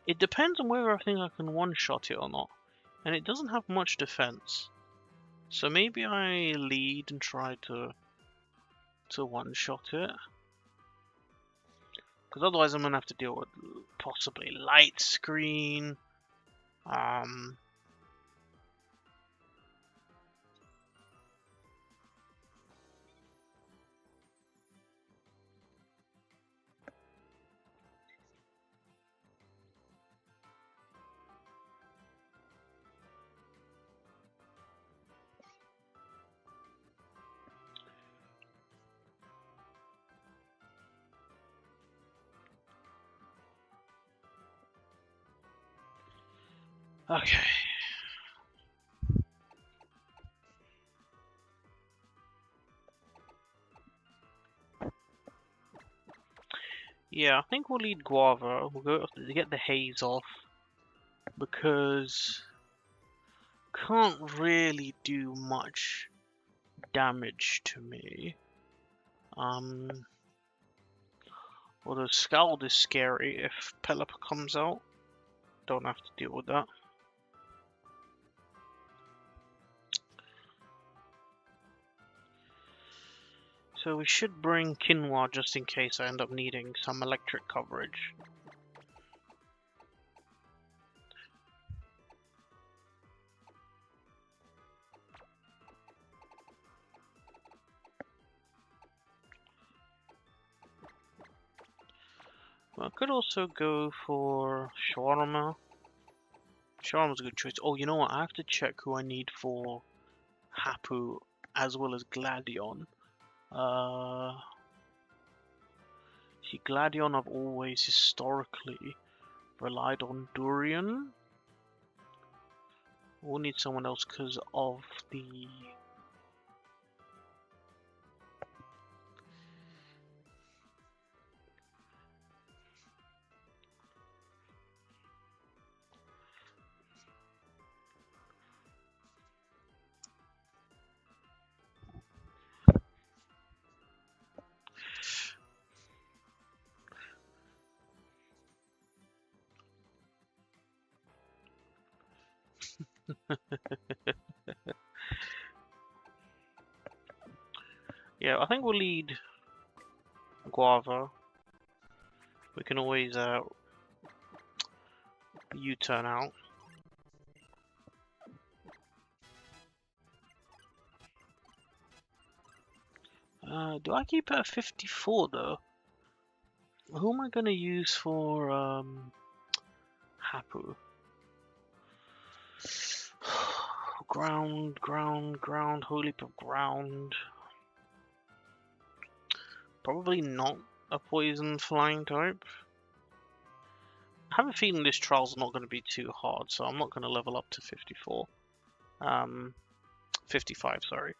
It depends on whether I think I can one-shot it or not. And it doesn't have much defense. So maybe I lead and try to one-shot it. Because otherwise I'm going to have to deal with possibly light screen. Okay. Yeah, I think we'll lead Guava. We'll go to get the haze off. Because can't really do much damage to me. Although Scald is scary if Pelipper comes out. Don't have to deal with that. So we should bring Quinoa just in case I end up needing some electric coverage. Well, I could also go for Shawarma. Shawarma's a good choice. Oh, you know what? I have to check who I need for Hapu as well as Gladion. See, Gladion I've always historically relied on Durian. We'll need someone else because of the... Yeah, I think we'll lead Guava. We can always U-turn out. Do I keep it at 54 though? Who am I gonna use for Hapu? Ground, whole heap of ground. Probably not a poison flying type. I have a feeling this trial's not going to be too hard, so I'm not going to level up to 54. 55, sorry.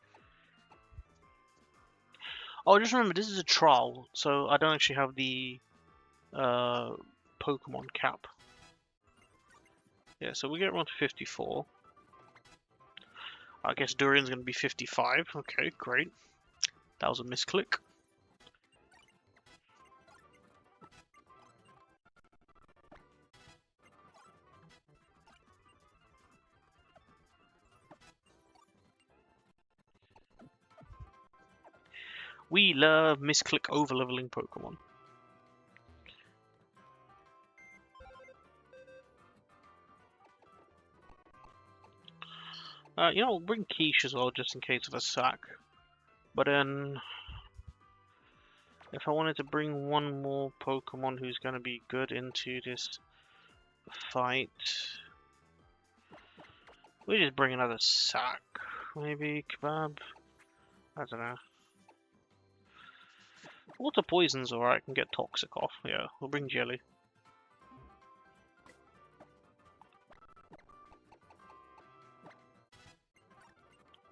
Oh, just remember, this is a trial, so I don't actually have the Pokemon cap. Yeah, so we get around to 54. I guess Durian's going to be 55. Okay, great. That was a misclick. We love misclick overleveling Pokemon. You know, we'll bring Quiche as well, just in case of a sack. But then, if I wanted to bring one more Pokemon who's going to be good into this fight, we just bring another sack. Maybe Kebab. I don't know. Water poison's alright, can get toxic off. Yeah, we'll bring Jelly.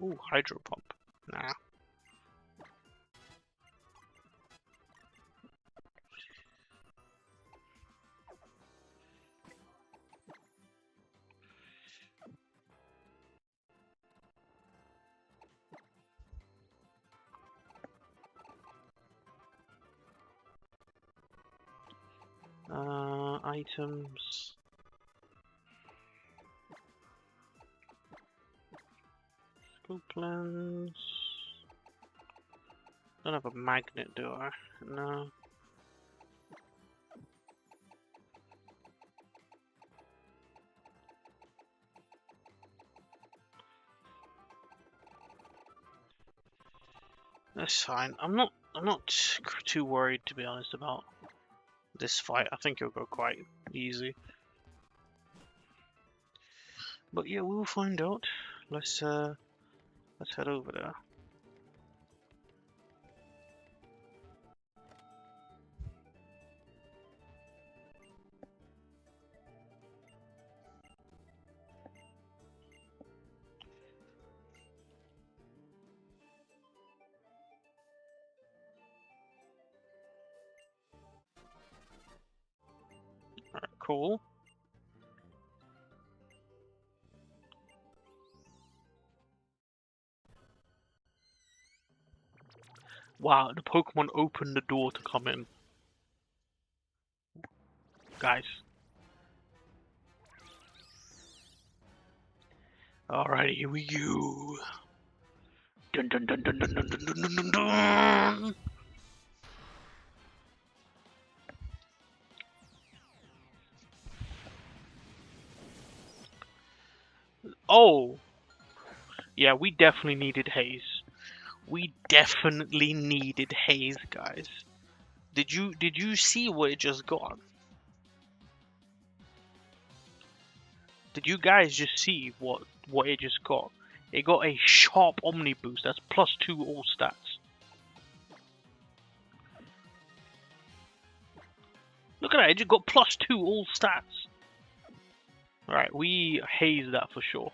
Ooh, Hydro Pump. Nah. Items. Scope lens. Don't have a magnet, do I? No. That's fine. I'm not too worried, to be honest, about this fight. I think it'll go quite easy. But yeah, we'll find out. Let's head over there. Alright, cool. Wow, the Pokemon opened the door to come in. Guys. Alright, here we go. Dun dun dun dun dun dun dun dun dun dun. Oh! Yeah, we definitely needed haze. We definitely needed haze, guys. Did you see what it just got? Did you guys just see what it just got? It got a sharp Omni boost. That's +2 all stats. Look at that. It just got +2 all stats. Alright, we haze that for sure.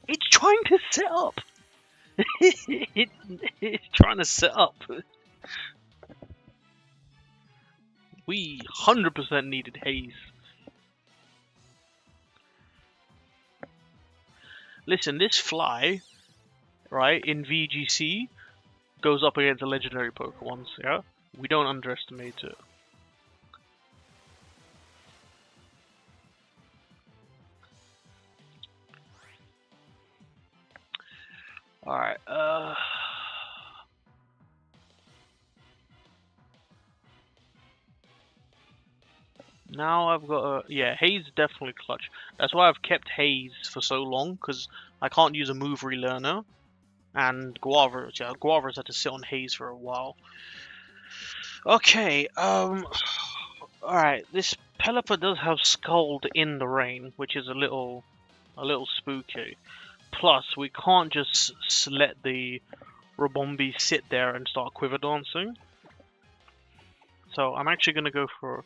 It's trying to set up. It's trying to set up. We 100% needed haze. Listen, this fly, right, in VGC goes up against the legendary Pokemons, yeah? We don't underestimate it. Alright, now I've got a... Yeah, Haze definitely clutch. That's why I've kept Haze for so long, because I can't use a move relearner. And Guava's, yeah, Guava's had to sit on Haze for a while. Okay, alright, this Pelipper does have Scald in the rain, which is a little spooky. Plus, we can't just let the Rabombi sit there and start quiver dancing. So I'm actually going to go for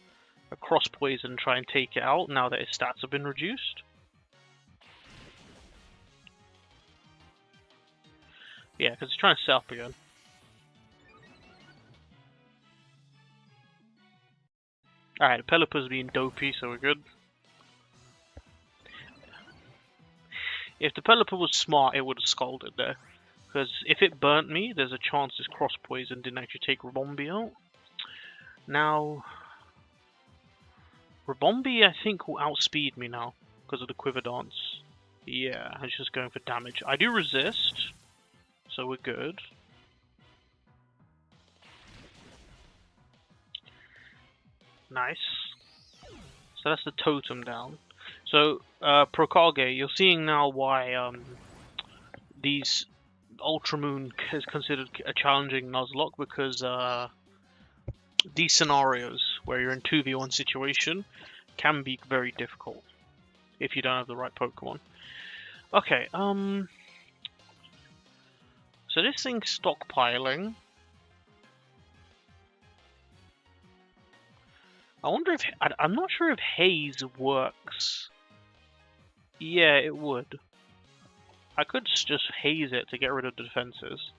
a cross poison and try and take it out now that its stats have been reduced. Yeah, because it's trying to set up again. Alright, the Pelipper's being dopey, so we're good. If the Pelipper was smart, it would have scalded there. Because if it burnt me, there's a chance this cross poison didn't actually take Rabombi out. Now, Rabombi, I think, will outspeed me now because of the quiver dance. Yeah, it's just going for damage. I do resist, so we're good. Nice. So that's the totem down. So, Procage, you're seeing now why these Ultra Moon is considered a challenging Nuzlocke, because these scenarios where you're in 2v1 situation can be very difficult if you don't have the right Pokemon. Okay, so this thing's stockpiling. I wonder if... I'm not sure if Haze works. Yeah, it would. I could just Haze it to get rid of the defenses.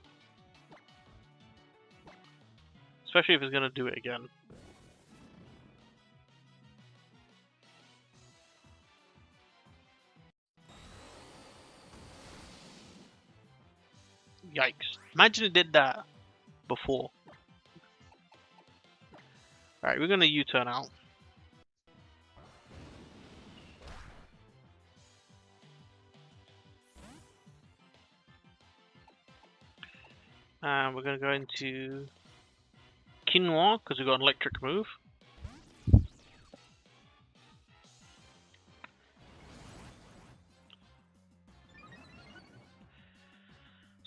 Especially if it's going to do it again. Yikes. Imagine it did that before. Alright, we're going to U-turn out. And we're going to go into Quinoa, because we've got an electric move.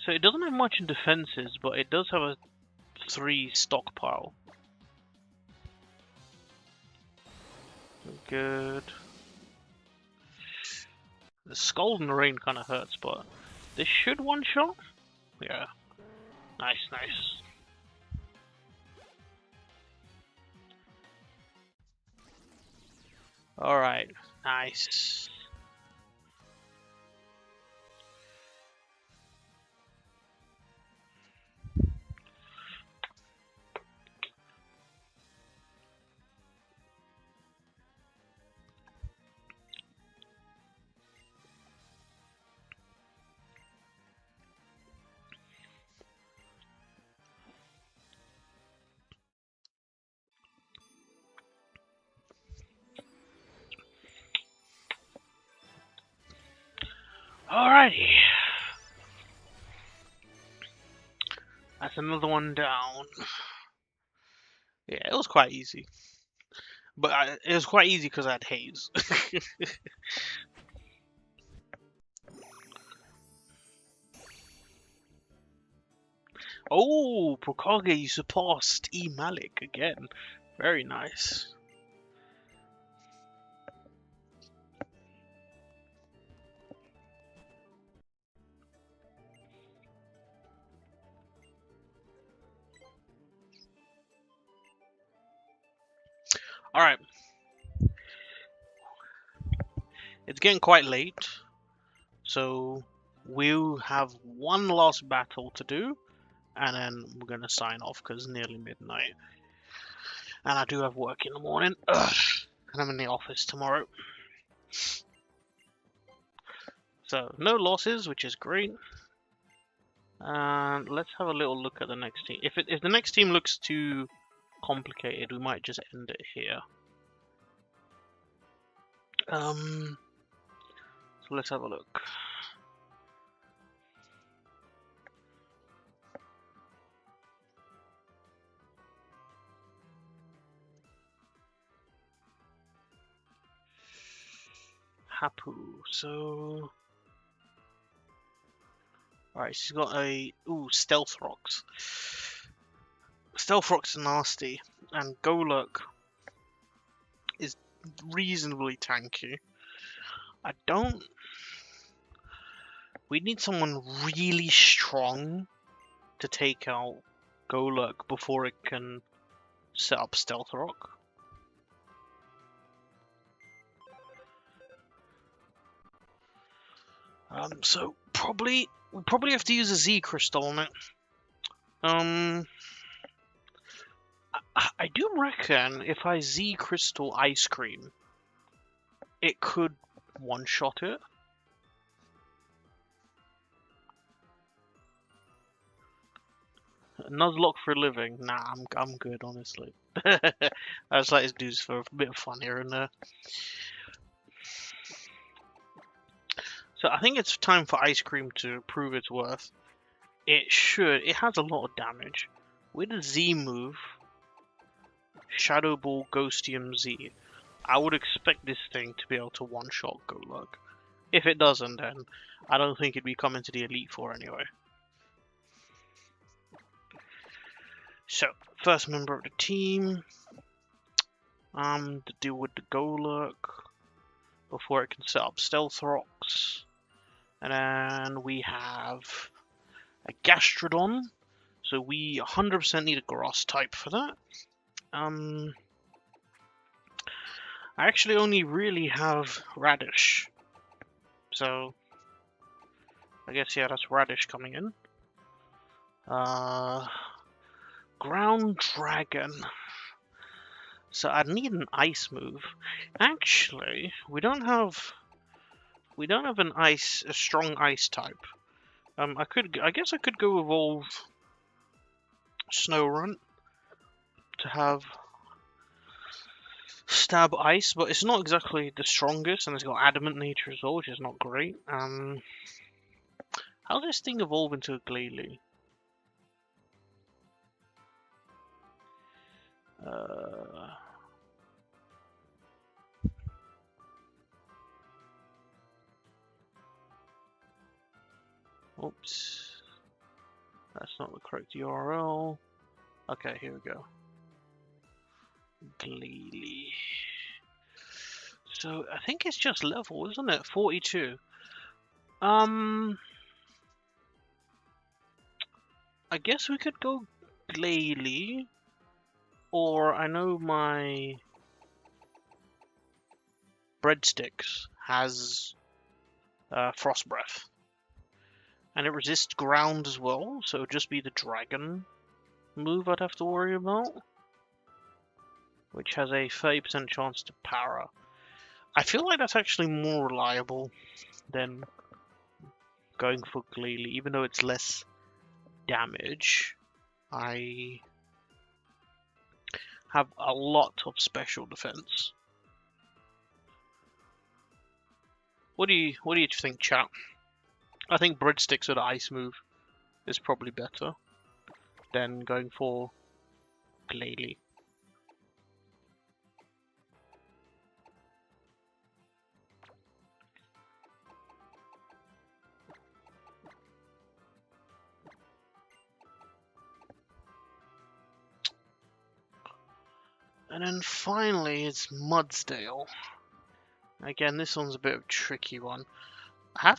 So it doesn't have much in defenses, but it does have a 3 stockpile. Good. The Scald in the Rain kind of hurts, but this should one-shot? Yeah. Nice, nice. Alright, nice. Alrighty. That's another one down. Yeah, it was quite easy. But it was quite easy because I had Haze. Oh, Procage, you surpassed E. Malik again. Very nice. Alright. It's getting quite late. So we'll have one last battle to do, and then we're going to sign off because it's nearly midnight. And I do have work in the morning. Ugh. And I'm in the office tomorrow. So, no losses, which is great. And let's have a little look at the next team. If the next team looks too complicated, we might just end it here. So let's have a look. Hapu. So, alright, she's got a Stealth Rocks. Stealth Rocks are nasty, and Golurk is reasonably tanky. We need someone really strong to take out Golurk before it can set up Stealth Rock. So we probably have to use a Z crystal on it. I do reckon if I Z crystal Ice Cream, it could one-shot it. Nuzlocke for a living? Nah, I'm good, honestly. I just like to do this for a bit of fun here and there. So I think it's time for Ice Cream to prove its worth. It has a lot of damage. With a Z move, Shadow Ball Ghostium Z, I would expect this thing to be able to one-shot Golurk. If it doesn't, then I don't think it'd be coming to the Elite Four anyway. So, first member of the team, to deal with the Golurk before it can set up Stealth Rocks. And then we have a Gastrodon, so we 100% need a Grass type for that. I actually only really have Radish, so I guess, yeah, that's Radish coming in. Ground Dragon. So I'd need an Ice move. Actually, we don't have a strong Ice type. I guess I could go evolve Snorunt to have Stab Ice, but it's not exactly the strongest, and it's got Adamant nature as well, which is not great. How does this thing evolve into a Glalie? Oops. That's not the correct URL. Okay, here we go. Glalie. So, I think it's just level, isn't it? 42. I guess we could go Glalie. Or I know my Breadsticks has Frost Breath. And it resists ground as well, so it would just be the dragon move I'd have to worry about. Which has a 30% chance to para. I feel like that's actually more reliable than going for Glalie, even though it's less damage. I have a lot of special defense. What do you think, chat? I think Breadsticks with Ice move is probably better than going for Glalie. And then finally it's Mudsdale. Again, this one's a bit of a tricky one. I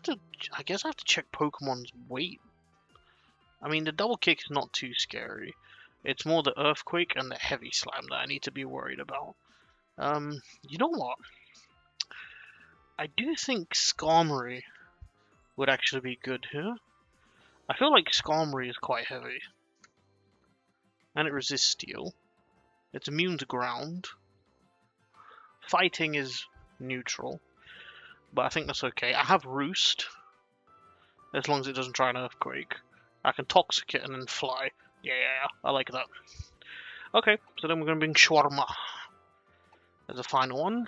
guess I have to check Pokemon's weight. I mean, the double kick is not too scary. It's more the Earthquake and the Heavy Slam that I need to be worried about. You know what? I do think Skarmory would actually be good here. I feel like Skarmory is quite heavy. And it resists steel. It's immune to ground. Fighting is neutral. But I think that's okay. I have Roost. As long as it doesn't try an Earthquake. I can Toxic it and then fly. Yeah, I like that. Okay, so then we're going to bring Shawarma as a final one.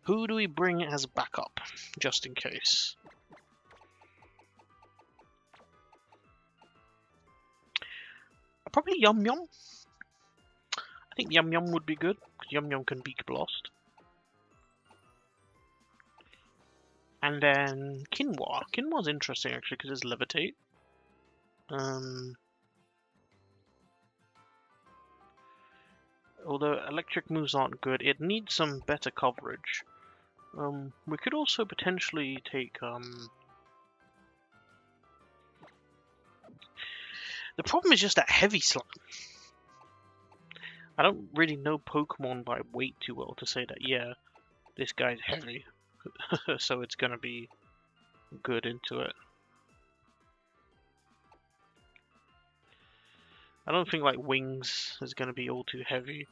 Who do we bring as backup, just in case? Probably Yum Yum. I think Yum Yum would be good, because Yum Yum can Beak Blast. And then Quinoa. Quinoa's interesting, actually, because it's Levitate. Although electric moves aren't good, it needs some better coverage. We could also potentially take, The problem is just that Heavy Slime. I don't really know Pokemon by weight too well to say that, yeah, this guy's heavy, so it's gonna be good into it. I don't think, like, Wings is gonna be all too heavy.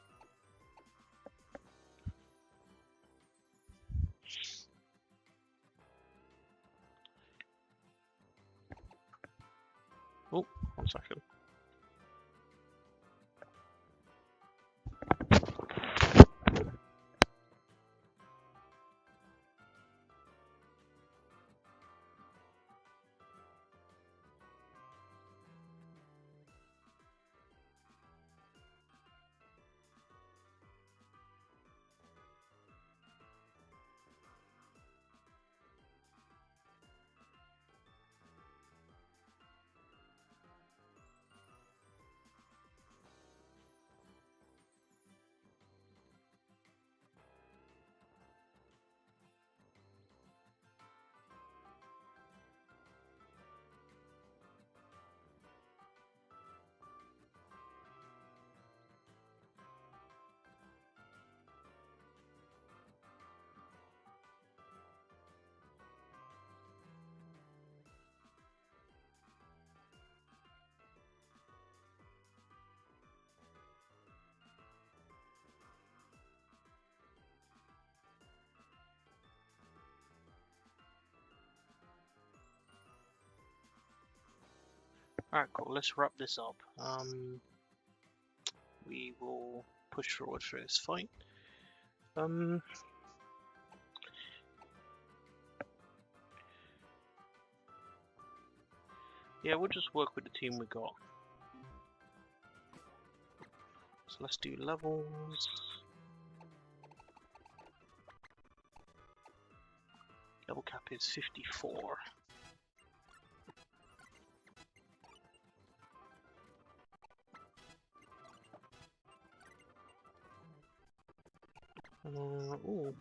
Oh, 1 second. Alright, cool. Let's wrap this up. We will push forward for this fight. Yeah, we'll just work with the team we got. So let's do levels. Level cap is 54. Ooh.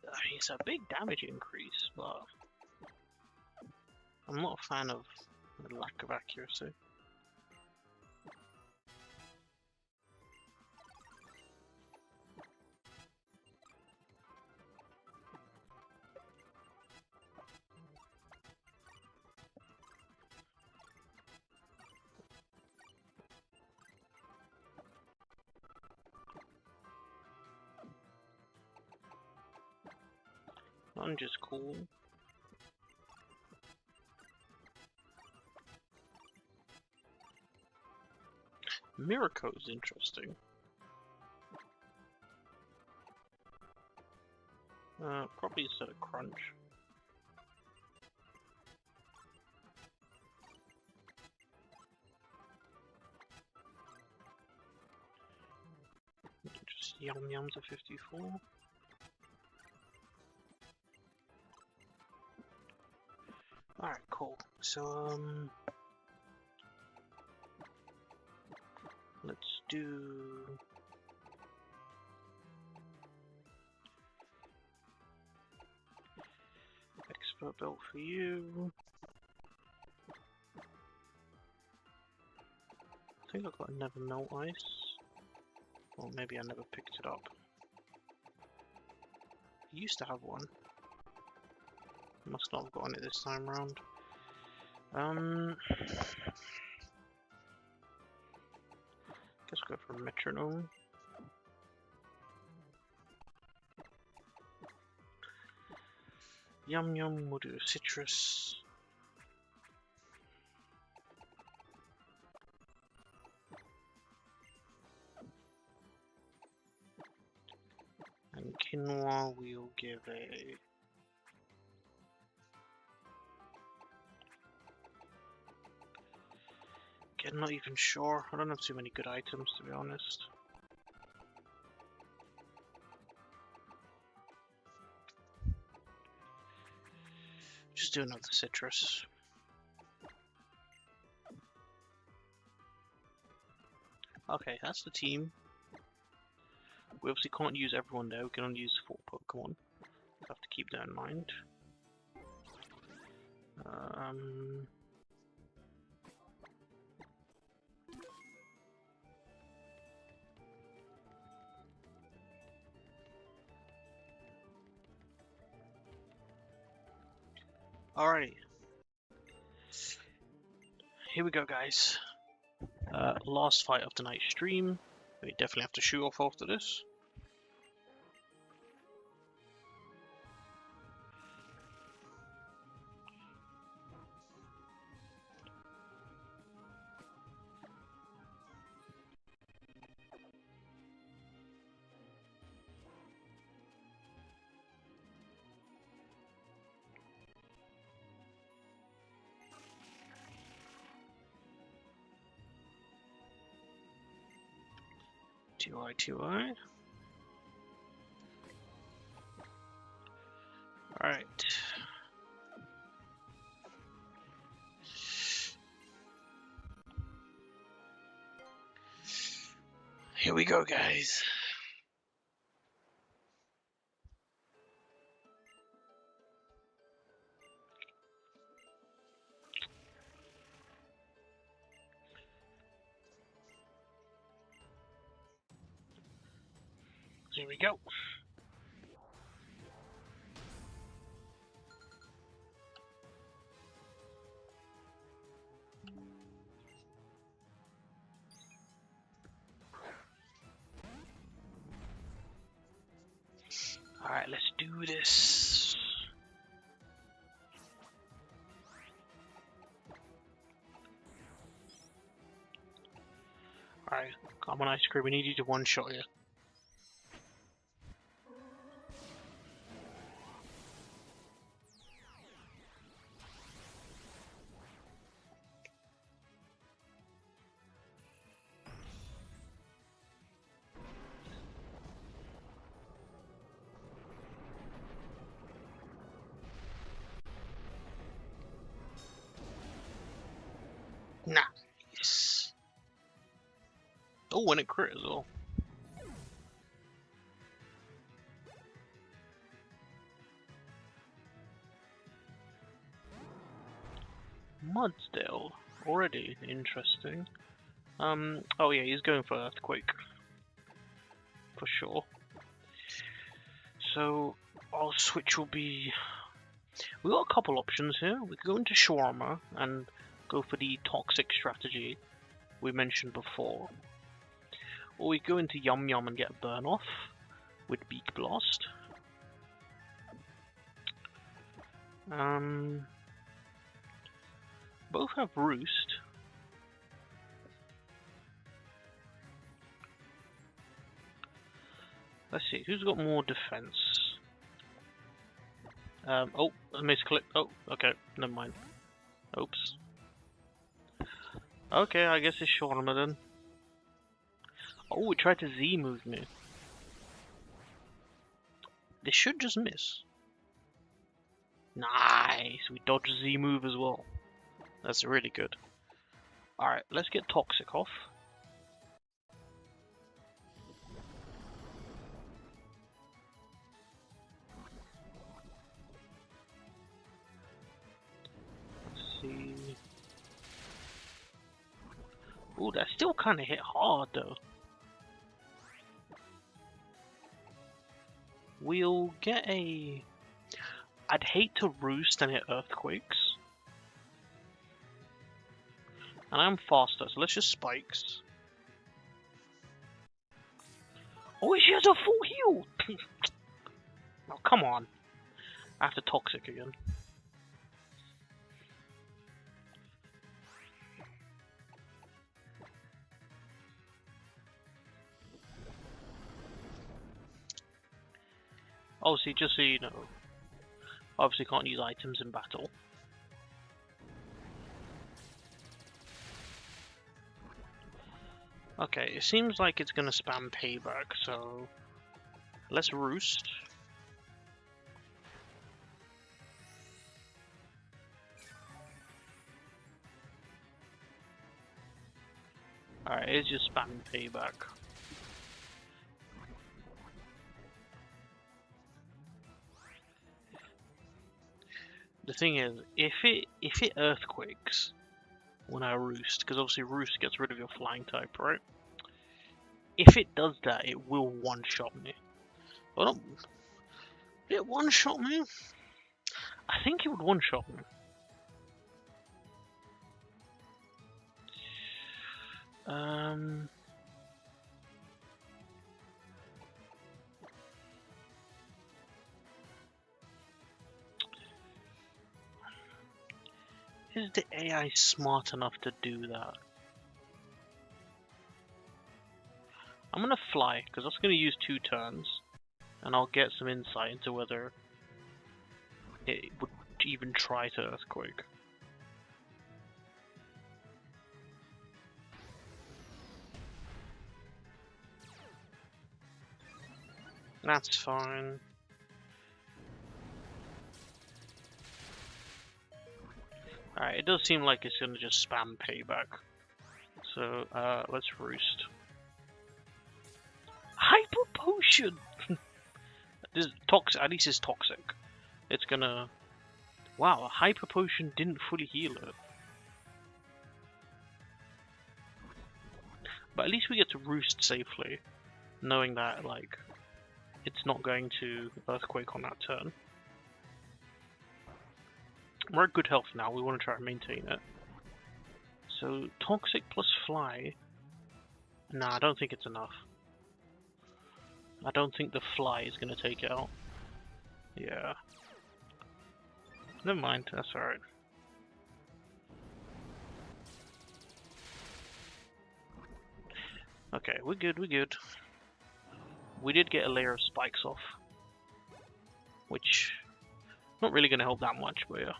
I mean, it's a big damage increase, but I'm not a fan of the lack of accuracy. Lunge is cool. Miraco's interesting. Probably instead of Crunch. Just Yum Yums at 54. Alright, cool. So, let's do... Expert belt for you. I think I've got a Never Melt Ice. Or maybe I never picked it up. I used to have one. Must not have gotten it this time round. Let's go for metronome. Yum yum, we'll do citrus. And quinoa we'll give a... Again, not even sure. I don't have too many good items, to be honest. Just do another citrus. Okay, that's the team. We obviously can't use everyone there, we can only use 4 Pokemon. We have to keep that in mind. Alrighty. Here we go, guys. Last fight of the night stream. We definitely have to shoot off after this. TY. Alright. Here we go, guys. Here we go. Alright, let's do this. Alright, come on, Ice Cream, we need you to one-shot you. Nice. Oh, and it crit as well. Mudsdale. Already interesting. Oh yeah, he's going for Earthquake. For sure. So, our switch will be... We've got a couple options here. We could go into Shawarma and go for the toxic strategy we mentioned before. Or we go into Yum Yum and get Burn Off with Beak Blast. Both have Roost. Let's see, who's got more defense? Oh, I misclicked. Oh, okay, never mind. Oops. Okay, I guess it's Shawarma then. Oh, it tried to Z move me. This should just miss. Nice, we dodged Z move as well. That's really good. Alright, let's get Toxic off. Let's see. Ooh, that still kind of hit hard though. We'll get a... I'd hate to roost and hit earthquakes. And I'm faster, so let's just spikes. Oh, she has a full heal! Oh, come on. I have to toxic again. Obviously, just so you know, obviously can't use items in battle. Okay, it seems like it's gonna spam payback, so let's roost. Alright, it's just spamming payback. The thing is, if it earthquakes when I roost, because obviously roost gets rid of your flying type, right? If it does that, it will one-shot me. Well, did it one-shot me? I think it would one-shot me. Is the AI smart enough to do that? I'm gonna fly, because that's gonna use 2 turns, and I'll get some insight into whether it would even try to earthquake. That's fine. Alright, it does seem like it's gonna just spam payback. So, let's roost. Hyper Potion! This is toxic, at least it's toxic. It's gonna... Wow, a Hyper Potion didn't fully heal it. But at least we get to roost safely, knowing that, like, it's not going to earthquake on that turn. We're at good health now, we want to try and maintain it. So, toxic plus fly. Nah, I don't think it's enough. I don't think the fly is going to take it out. Yeah. Never mind, that's alright. Okay, we're good, we're good. We did get a layer of spikes off. Which, not really going to help that much, but yeah.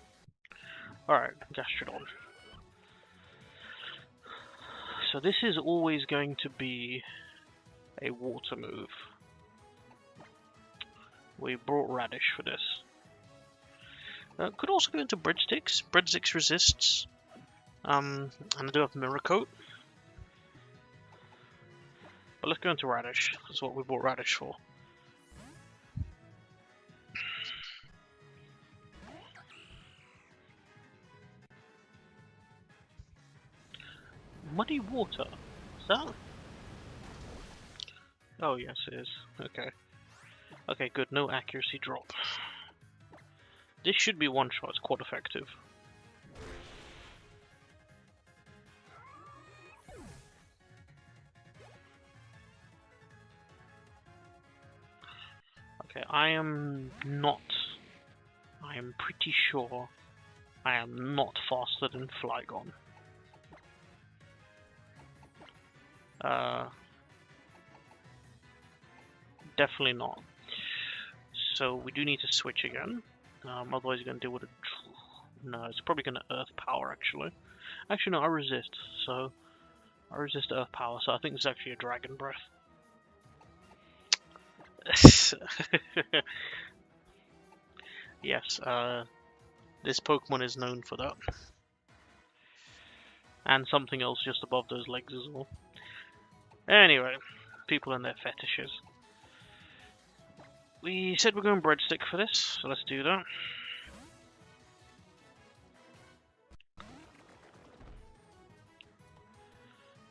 Alright, Gastrodon. So this is always going to be a water move. We brought Radish for this. Could also go into Breadsticks. Breadsticks resists. And I do have Mirror Coat. But let's go into Radish. That's what we bought Radish for. Muddy Water? Is that? Oh yes it is. Okay. Okay, good. No accuracy drop. This should be one shot. It's quite effective. Okay, I am pretty sure I am not faster than Flygon. Definitely not. So we do need to switch again. Otherwise you're going to deal with a... No, it's probably going to Earth Power, actually. Actually, no, I resist. So, I resist Earth Power, so I think it's actually a Dragon Breath. Yes, this Pokemon is known for that. And something else just above those legs as well. Anyway, people and their fetishes. We said we're going Breadstick for this, so let's do that.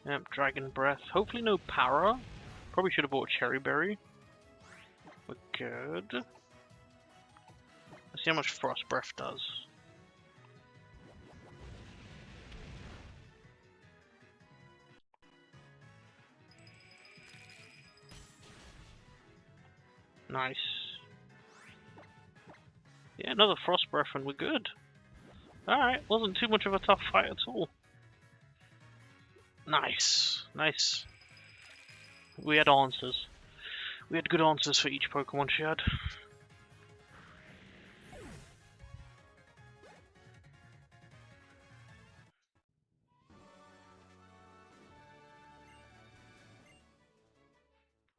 Yep, Dragon Breath. Hopefully no Para. Probably should have bought Cherry Berry. We're good. Let's see how much Frost Breath does. Nice. Yeah, another Frost Breath and we're good. Alright, wasn't too much of a tough fight at all. Nice, nice. We had answers. We had good answers for each Pokemon she had.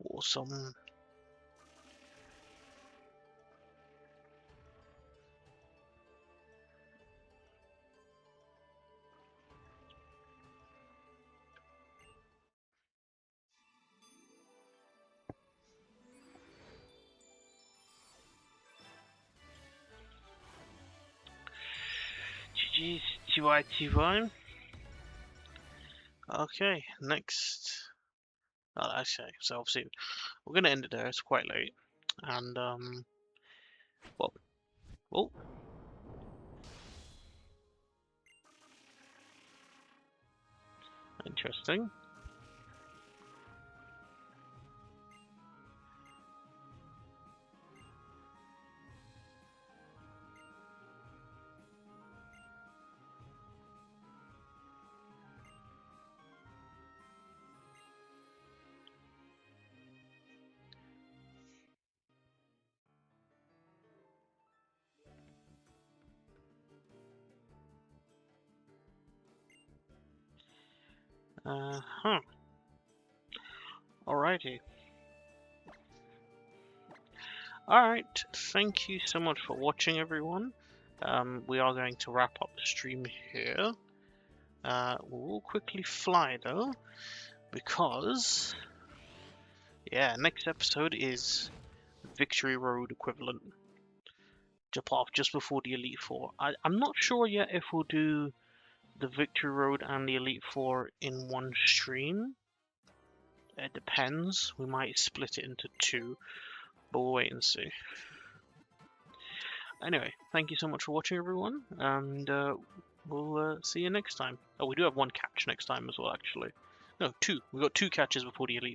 Awesome. GG's TY. Okay, next. Oh, okay, so obviously we're gonna end it there. It's quite late, and well, oh, interesting. Huh. Alrighty. Alright, thank you so much for watching, everyone. We are going to wrap up the stream here. We'll quickly fly though, because yeah, next episode is Victory Road equivalent. Just before the Elite Four. I'm not sure yet if we'll do the Victory Road and the Elite Four in one stream. It depends. We might split it into two, but we'll wait and see. Anyway, thank you so much for watching, everyone, and we'll see you next time. Oh, we do have one catch next time as well, actually. No, two. We've got two catches before the Elite